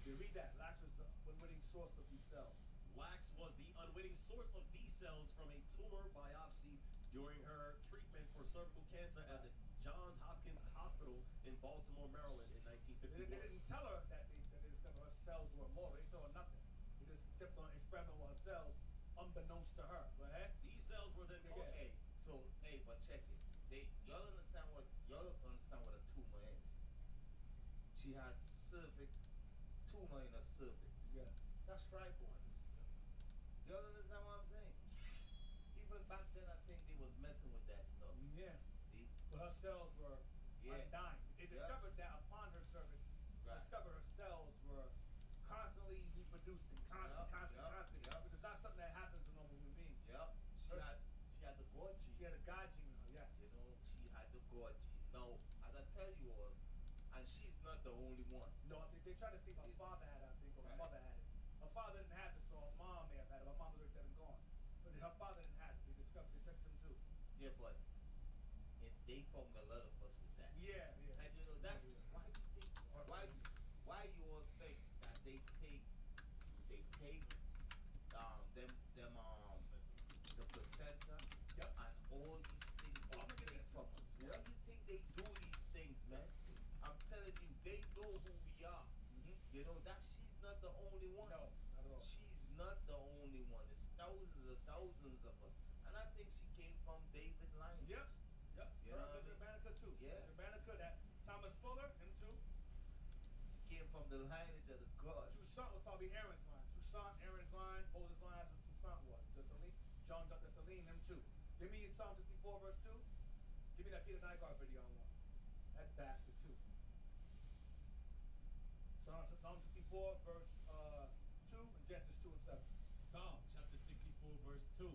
You read that. Lax was the unwitting source of these cells. Lax was the unwitting source of these cells from a tumor biopsy during her treatment for cervical cancer at the Johns Hopkins Hospital in Baltimore, Maryland in 1951. They didn't tell her that they discovered her cells were immortal. They told her nothing. They just kept on experimenting with her cells, unbeknownst to her. Go ahead. These cells were then Okay, so but check it. Y'all understand what a tumor is? She had tumor in her cervix. Yeah. That's fibroids. Y'all understand what I'm saying? Even back then, I think they was messing with that stuff. Yeah. But her cells were undying. They discovered that upon her cervix. Right. Discovered her cells were constantly reproducing, constantly. Yep. Because that's something that happens to normal human beings. Yep. She had the God gene. She had a God gene in her, yes. You know, she had the God gene. Now, as I tell you all, and she's not the only one. No, they tried to see if her father had it, I think, or her mother had it. Her father didn't have it, so her mom may have had it. Her mom was already dead and gone. But her father didn't have it. They checked him too. Yeah, but they found a lot of us with that. Yeah. And you know, that's why you all think that they take the placenta and all these things they take from us. Why do you think they do these things, man? I'm telling you, they know who we are. You know that she's not the only one. No, not at all. She's not the only one. There's thousands of us. And I think she came from David Lyons. Yep. You know what I mean? Germanica too. Yeah. Germanica, that Thomas Fuller, him too. Came from the lineage of the gods. Toussaint was probably Aaron's line. Toussaint, Aaron's line, Moses' line, that's what Toussaint was. John Dessalines, him too. Give me Psalm 64 verse 2. Give me that Peter Nygaard video on one. That bastard too. Psalm 64 verse 2 and Genesis 2 and 7. Psalm chapter 64 verse 2.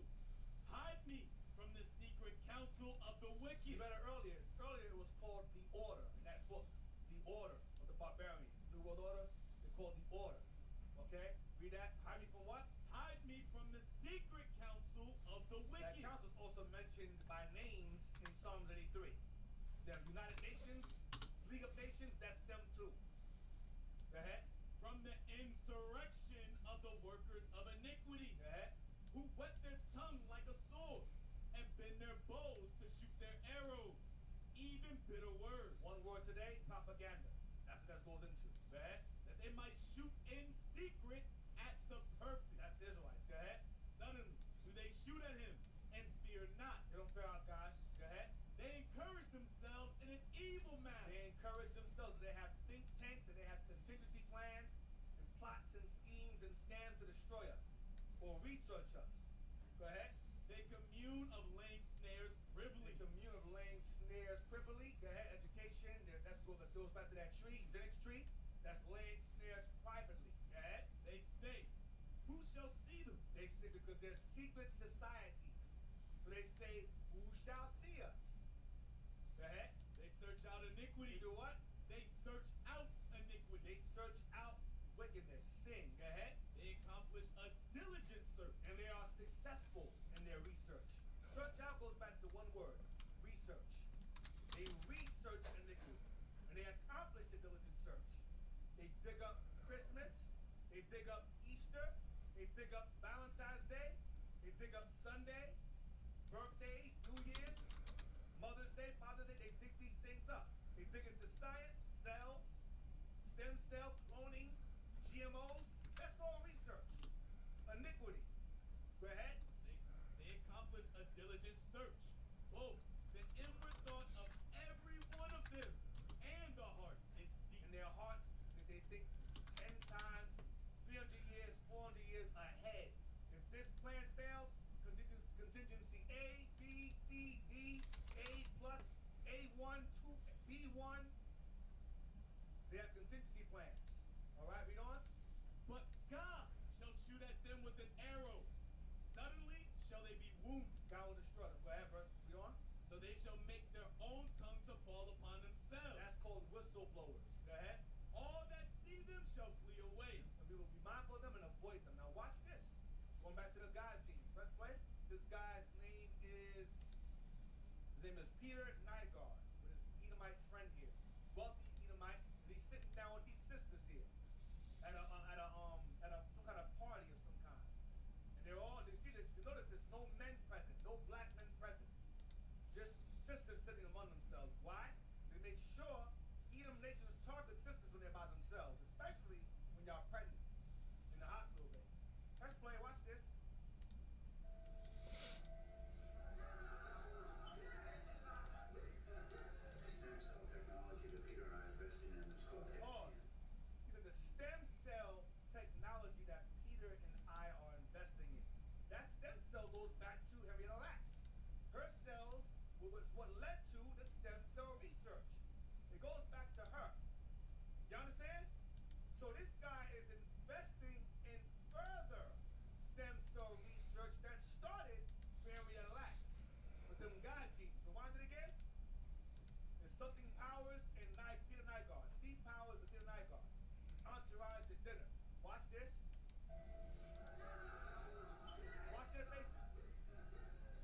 Hide me from the secret counsel of the wicked. You read it earlier. Earlier it was called the order in that book. The order of the barbarians. New World Order, they called the order. Okay? Read that. Hide me from what? Hide me from the secret counsel of the That wicked. council is also mentioned by names in Psalms 83. The United Nations, League of Nations, that's them too. Go ahead. From the insurrection of the workers of iniquity, Go ahead. who whet their tongue like a sword and bend their bows to shoot their arrows, even bitter words, One word today, propaganda. That's what that goes into. Go ahead. that they might shoot in secret at the perfect. That's the Israelites. Go ahead. Suddenly do they shoot at him and fear not. They don't fear our God. Go ahead. They encourage themselves in an evil manner. They encourage themselves. They have think tanks and they have contingency plans and plots and schemes and scams to destroy us or research us. Go ahead. They commune of laying snares privily. The commune of laying snares privily. Go ahead. Education. That goes back to that tree, Eugenics tree. That's laying snares privately. Go ahead. They say, who shall see them? They say because they're secret societies. So they say, who shall see us? Go ahead. They search out iniquity. They do what? They They search out iniquity. They search out wickedness, sin. Go ahead. They accomplish a diligent search. And they are successful in their research. Search out goes back to one word, research. They research iniquity. And they accomplish a diligent search. They dig up Christmas. They dig up Easter. They dig up Valentine's Day. They dig up Sunday, birthdays, New Year's, Mother's Day, Father's Day. They dig these things up. They dig into science, cells, stem cell cloning, GMOs. That's all research. Iniquity. Go ahead. They accomplish a diligent search. Both the inward thought of every one of them and the heart is deep. In their hearts, they think 10 times, 300 years, 400 years ahead. If this plan fails, contingency A, B, C, D, A plus, A1, 2, B1. They have contingency plans. All right, read on. But God shall shoot at them with an arrow. Suddenly shall they be wounded. God will destroy them. Go ahead, verse. Read on. So they shall make their own tongue to fall upon themselves. That's called whistleblowers. Go ahead. All that see them shall flee away. So we will be mindful of them and avoid them. Now watch this. Going back to the God gene. Press play. This guy's name is Peter Nygaard with his Edomite friend here. Wealthy Edomite. And he's sitting down with these sisters here at some kind of party of some kind. And they're all, you notice there's no men present, no black men present. Just sisters sitting among themselves. Why? They make sure Edom nations target sisters when they're by themselves, especially when y'all pregnant in the hospital bed. Press play, watch this. Stem cell technology that Peter and I are investing in is called Pause. The stem cell technology that Peter and I are investing in. That stem cell goes back to Henrietta Lacks. Her cells was what led to the stem cell research. It goes back to her. You understand? So this guy is investing in further stem cell research that started with Henrietta Lacks. With them God genes. Rewind it again. There's something Powers and Peter Nygaard. Steve Powers and Peter Nygaard. Entourage at dinner. Watch this. Watch their faces.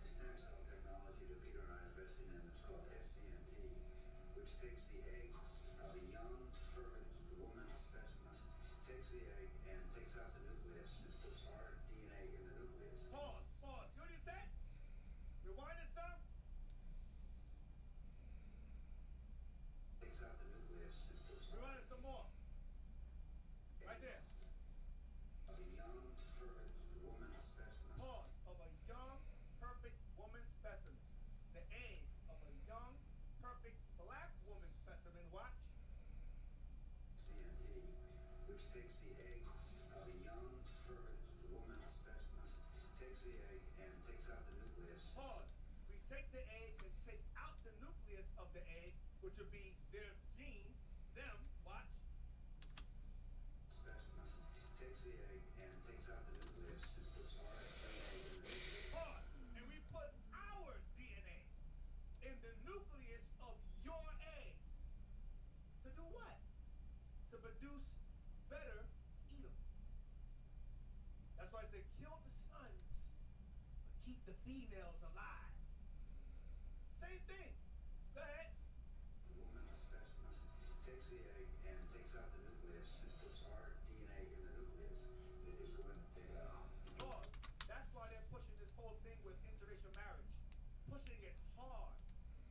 stem cell technology that Peter and I are investing in is called SCNT, which takes the egg of a young, fertile woman specimen, takes the egg and takes out the nucleus and puts our DNA in the nucleus. Pause. Pause. You know what he said? Rewind it some. Takes out the nucleus and puts Rewind it some more. Right there. of a young, fertile woman specimen. Pause. Of a young, perfect woman specimen. The egg of a young, perfect black woman specimen. Watch. CNT, which takes the egg of a young, fertile woman specimen, takes the egg and takes out the nucleus. Pause. We take the egg and take out the nucleus of the egg, which would be their gene, them. Watch. Specimen takes the egg and takes out the nucleus and puts our DNA in the nucleus. Pause. And we put our DNA in the nucleus of your eggs. To do what? To produce better Edom. That's why I say kill the sons, but keep the females alive. Same thing. Go ahead. The woman specimen takes the egg and takes out the nucleus and puts our DNA in the nucleus. It is going to take it out. Pause. That's why they're pushing this whole thing with interracial marriage. Pushing it hard.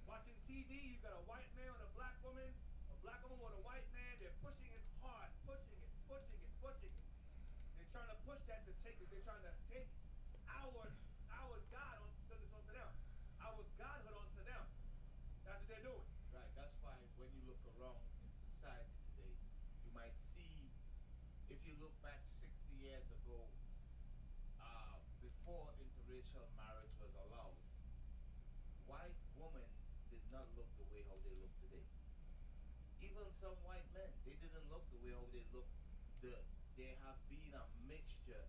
Watching TV, you got a white man with a black woman with a white man. They're pushing it hard. Pushing it, pushing it, pushing it. They're trying to push that to take it. They're trying to take our God onto them. Our godhood onto them. That's what they're doing. Right, that's why when you look around in society today, you might see, if you look back 60 years ago, before interracial marriage was allowed, white women did not look the way how they look today. Even some white men, they didn't look the way how they look. There have been a mixture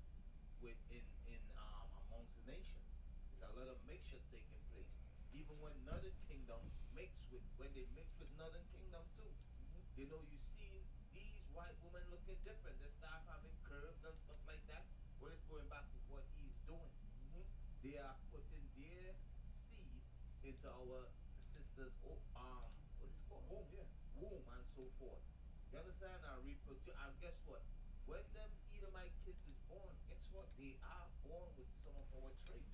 amongst the nations. There's a lot of mixture taking place. Even when Northern Kingdom when they mix with Northern Kingdom too, You know, you see these white women looking different. They start having curves and stuff like that. Well, it's going back to what he's doing. They are putting their seed into our sisters' what is it called? Womb, yeah. Womb and so forth. You understand? And reproduce. And guess what? When them Edomite kids is born, guess what? They are born with some of our traits.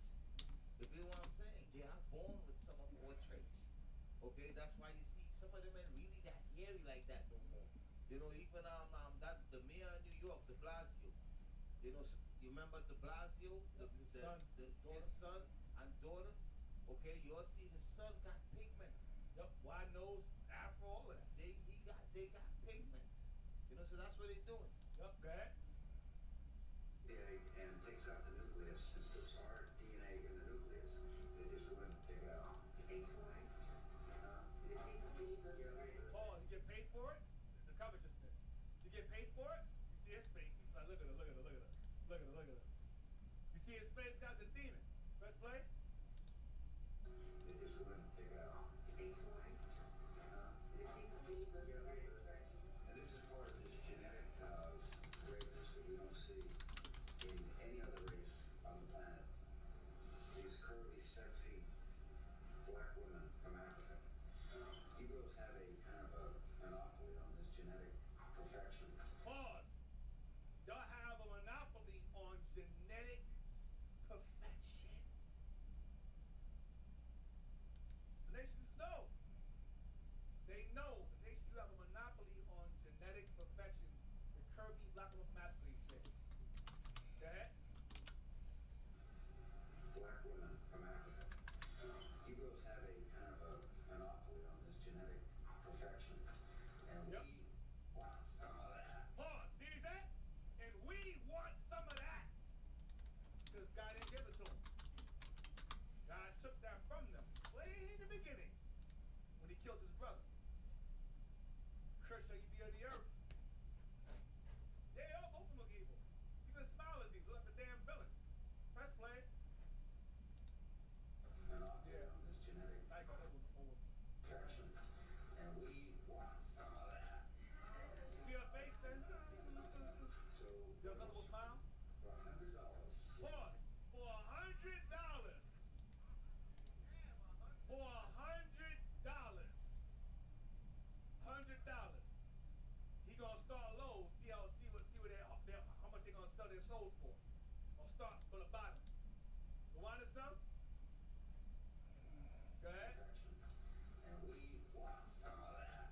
You feel what I'm saying? They are born with some of our traits. Okay, that's why you see some of them ain't really that hairy like that no more. You know, even that the mayor of New York, De Blasio. You know, you remember De Blasio, his son and daughter. Okay, you all see his son got pigment. Yep, wide nose, afro, all of that. They got pigment. You know, so that's what they're doing. Yep, go ahead. And takes out the nucleus and puts our DNA in the nucleus. They just wouldn't take it out. Paul, you get paid for it? The covetousness. You get paid for it? You see his face. He's like, look at it, look at it, look at it. Look at it, look at it. You see his face got the demon. Press play. They just wouldn't take it out. And this is part of this genetic greatness that we don't see in any other race on the planet. These curvy, sexy black women from Africa. Negroes have a kind of a monopoly on this genetic perfection. Pause. Y'all have a monopoly on genetic perfection. The nations know. They know. The nations have a monopoly on genetic perfections. The curvy black woman from Africa said. Go ahead. Black women from Africa. Negroes have a kind of a monopoly on this genetic perfection. And Yep. we want some of that. Pause. See what he said? And we want some of that. Because God didn't give it to them. God took that from them way in the beginning when he killed his brother. Cursed shall you be of the earth. They all both of them look evil. Even the smile is evil. Look at the damn villain. Press play. Monopoly on this genetic I got it over. perfection. And we want some of that. See her face then? So, Your colorful smile? for $100, Pause. For $100. For $100. $100. He gonna start low. See what how much they gonna sell their souls for. Or start from the bottom. You want some? Go ahead. perfection. And we want some of that.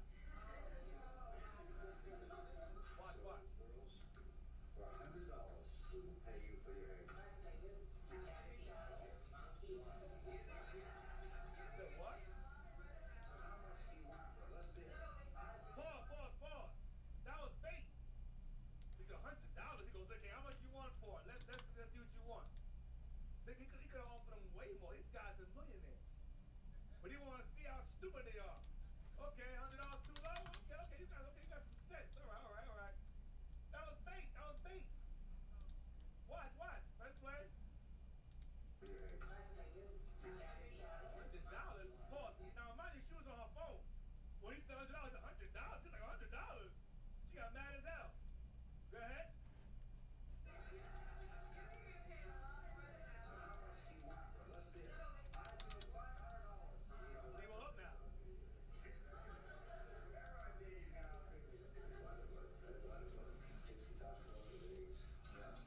Watch. Girls, for $100, we will pay you for your hair. Said what? How much do you want for a lesbian? Pause. That was bait. He said $100. He goes, okay, how much you want for it? Let's see what you want. He could have offered them way more. These guys are millionaires. But he want to see how stupid they are. Okay, $100 too low? Okay, you got some sense. All right. That was bait. Watch. Let's play. For your hair. $100. Pause. Now mind you, she was on her phone. When he said $100, $100? She's like $100. She got mad as hell. Go ahead. So how much do you want for a lesbian? I do $500 for you. See, well, up now. Wherever I did, you got out quickly. $60,000 for these. Yeah.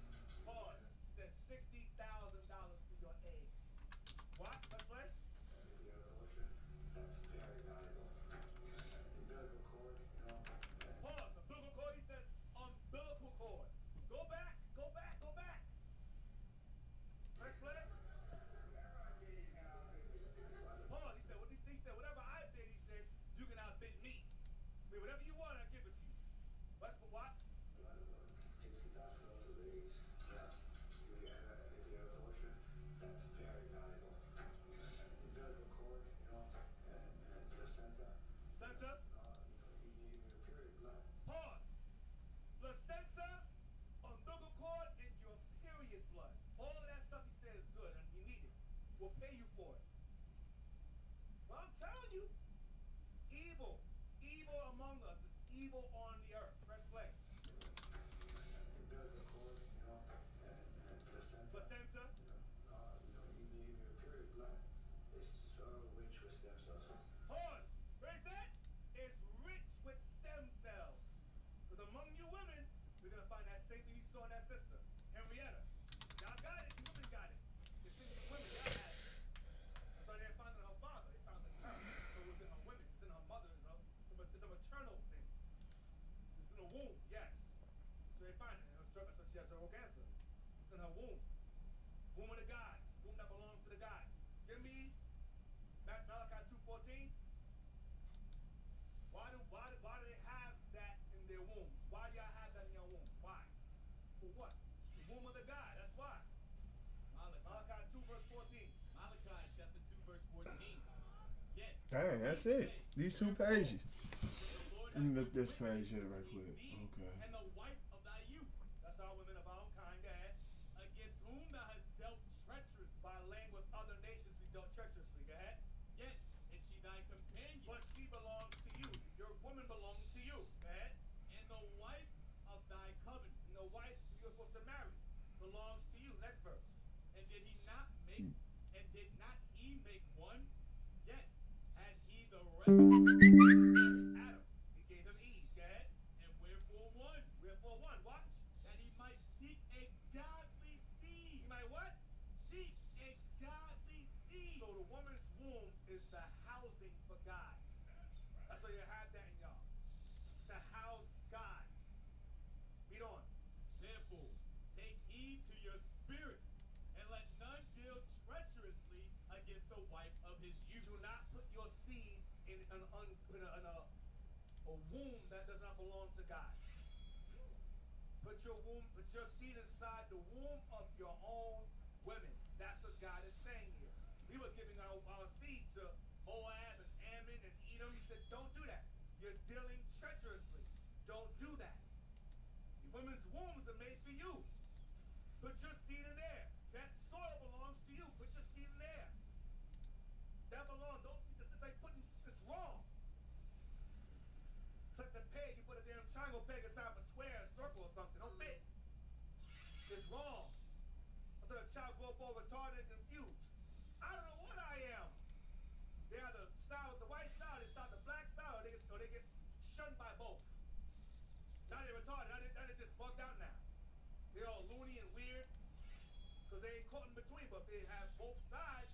Pause. Said $60,000 for your eggs. Watch. Let's play. The other ocean, that's very valuable. Umbilical cord, you know. Pause. Umbilical cord. He said umbilical cord. Go back. Press play. Wherever I did, you got out quickly. Pause. He said whatever I bid, he said, you can outbid me. I mean, whatever you want, I'll give it to you. Let's watch. $60,000 for these. Yeah. The other ocean, that's very valuable. Umbilical cord, you know, and placenta. Placenta. Even your period blood. Pause. Placenta, umbilical cord, and your period blood. All of that stuff he said is good and you need it. We'll pay you for it. Well, I'm telling you, evil among us is evil on the earth. Press play. Umbilical cord, and placenta. Placenta. Even your period blood is so rich with stem cells. Pause. Where is that? It's rich with stem cells. Because among you women, we're going to find that same thing you saw in that sister, Henrietta. Y'all got it. You women got it. It's in you women. Y'all had it. That's why they didn't find it in her father. They found it in her. So it was in her women. It's in her mother. It's a maternal thing. It's in the womb. Yes. So they find it. So she has cervical cancer. It's in her womb. Womb of the gods. Womb that belongs to the gods. Give me Malachi 2:14. Why do they have that in their womb? Why do y'all have that in your womb? Why? For what? The womb of the God. That's why. Malachi 2:14. Malachi chapter 2 verse 14. Yet, Dang, that's it. These 2 pages. Let me look this page here right quick. Okay. and the wife of thy youth, That's our women of our own kind. Go ahead. against whom thou hast dealt treacherous, By laying with other nations, we dealt treacherously. Go ahead. yet is she thy companion, But she belongs to you. Your woman belongs to you. Go ahead. and the wife of thy covenant. And the wife you're supposed to marry belongs to you. Next verse. And did not he make one? Yet had he the rest of the spirit, Adam. He gave him Eve. Go ahead. and wherefore one? Wherefore one. Watch. That he might seek a godly seed. You might what? Seek a godly seed. So the woman's womb is the housing for gods. That's why you have that in y'all. To house gods. Read on. Therefore, take heed to your spirit, and let none deal treacherously against the wife of his You youth. do not put your seed in a womb that does not belong to God. Put your seed inside the womb of your own women. That's what God is saying here. We were giving our seed to Moab and Ammon and Edom. He said, don't do that. You're dealing treacherously. Don't do that. The women's wombs are made for you. Put your seed in there. That soil belongs to you. Put your seed in there. That belongs. Don't. It's like putting. It's wrong. It's like the peg. You put a damn triangle peg inside of a square, a circle, or something. Don't fit. It's wrong. So the child grow up all retarded and confused. I don't know what I am. They either style with the white style, they style the black style, or they get shunned by both. Now they're retarded. Now they just bugged out now. They're all loony and weird because they ain't caught in between. But if they have both sides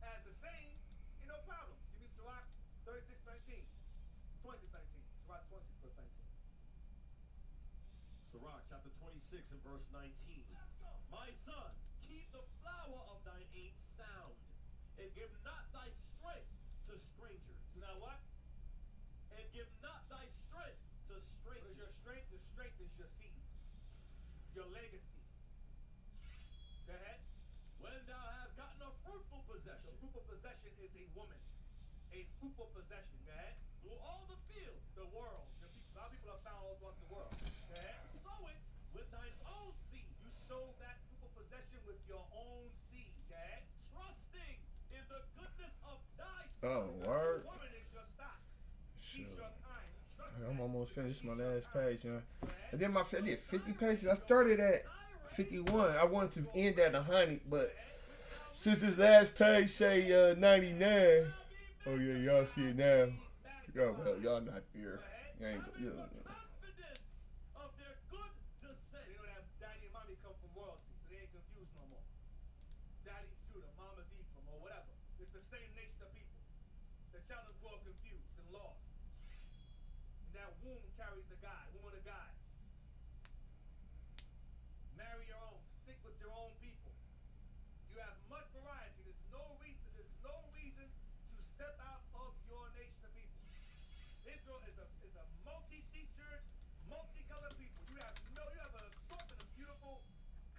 as the same, ain't no problem. Give me Sirach 36:19. 26:19. Sirach 20:19. Sirach chapter 26 and verse 19. My son, keep the flower of thine age sound, and give not thy strength to strangers. Now what? And give not thy strength to What is strangers. your strength? The strength is your seed. Your legacy. Go ahead. When thou hast gotten a fruitful The possession fruitful possession is a woman. A fruitful possession. Go ahead. through all the field, The world. A lot of people are found all throughout the world. Go ahead. sow it with thine own seed, You sow that fruitful possession with your own seed. Go ahead. trusting in the goodness of thy Oh, son. word. The woman is your stock. She's Sure. your kind. Trust I'm that. almost finished my She's your last kind. page, you know. Go ahead. And then I did 50 pages. I started at 51. I wanted to end at 100, but since this last page say 99, oh yeah, y'all see it now. Y'all not here. You ain't, you, Confidence of their good descent. You know that daddy and mommy come from royalty, so they ain't confused no more. Daddy's Judah, mama's Ephraim, or whatever. It's the same nation of people. The child of God confused and lost. And that womb carries the God, womb of the gods. Marry your own, stick with your own people. You have much variety. There's no reason to step out of your nation of people. Israel is a multi-featured, multicolored people. You have an assortment of beautiful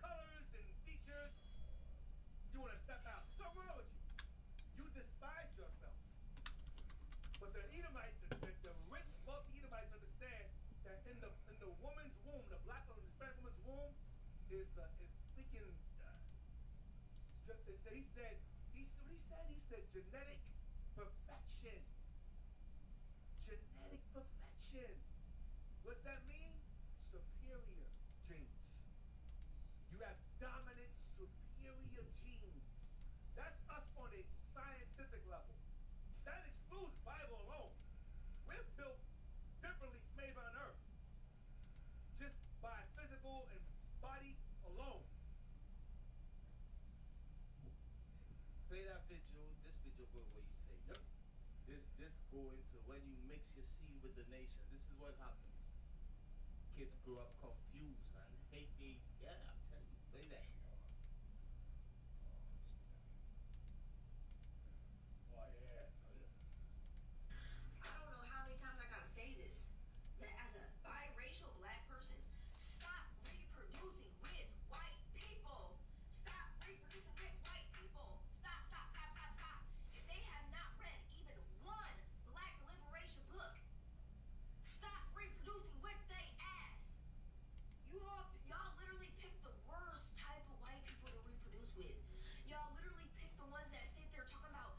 colors and features. You want to step out. What's wrong with you? You despise yourself. But the Edomites, the rich, wealthy Edomites understand that in the woman's womb, the black woman, the Hispanic woman's womb, is thinking. He said genetic perfection. Genetic perfection. What's that mean? Superior genes. You have dominant, superior genes. That's us on a scientific level. That excludes Bible alone. We're built differently from made on earth. Just by physical and body alone. Play that video. This video go where you say, yep. This go into when you mix your seed with the nation. This is what happens. Kids grow up confused and hate the, yeah, I'm telling you, play that. Oh, yeah. I don't know how many times I gotta say this, but as a biracial black person, stop reproducing with white people. Stop reproducing with white people. Stop, stop, stop, stop, stop. If they have not read even one black liberation book, stop reproducing with they ass. Y'all literally pick the worst type of white people to reproduce with. Y'all literally pick the ones that sit there talking about,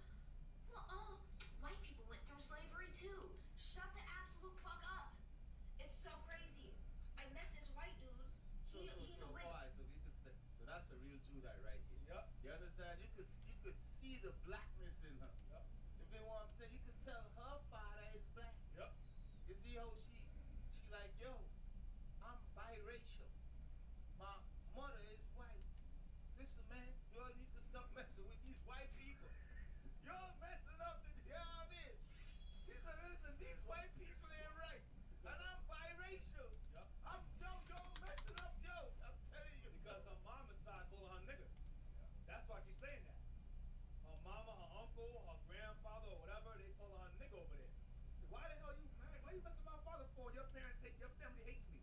well, white people went through slavery too. Shut the absolute fuck up. It's so crazy. I met this white dude. He's a Alright, so that's a real Judite right here. Yep. You understand? You could see the blackness in her. Yep. You feel what I'm saying? You could tell her father is black. Yep. You see how she like, yo, I'm biracial. My mother is white. Listen, man, you all need to stop messing with these white people. You're messing up the, you know what I mean? She said, listen, these white people ain't right. And I'm biracial. Yep. Yo, messing up, yo. I'm telling you. Because her mama side calling her nigga. That's why she's saying that. Her mama, her uncle, her grandfather, or whatever, they call her nigga over there. Why the hell you, man? Why you messing with my father for? Your parents hate, your family hates me.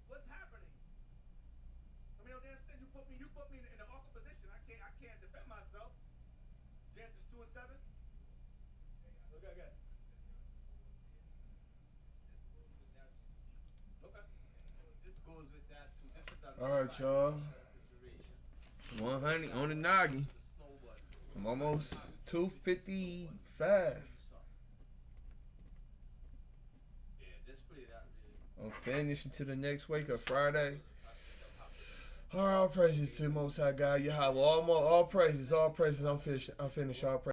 What's happening? I mean, you understand? You put me in an awkward position. I can't defend myself. Genesis 2 and 7. Okay, good. Okay. This goes with that too. This is a Alright, y'all. 100 on the noggin. I'm almost 255. Yeah, just play that. I'm finishing to the next week of Friday. All praises to the Most High God, Yahweh. All praises. I'm finished. All praises.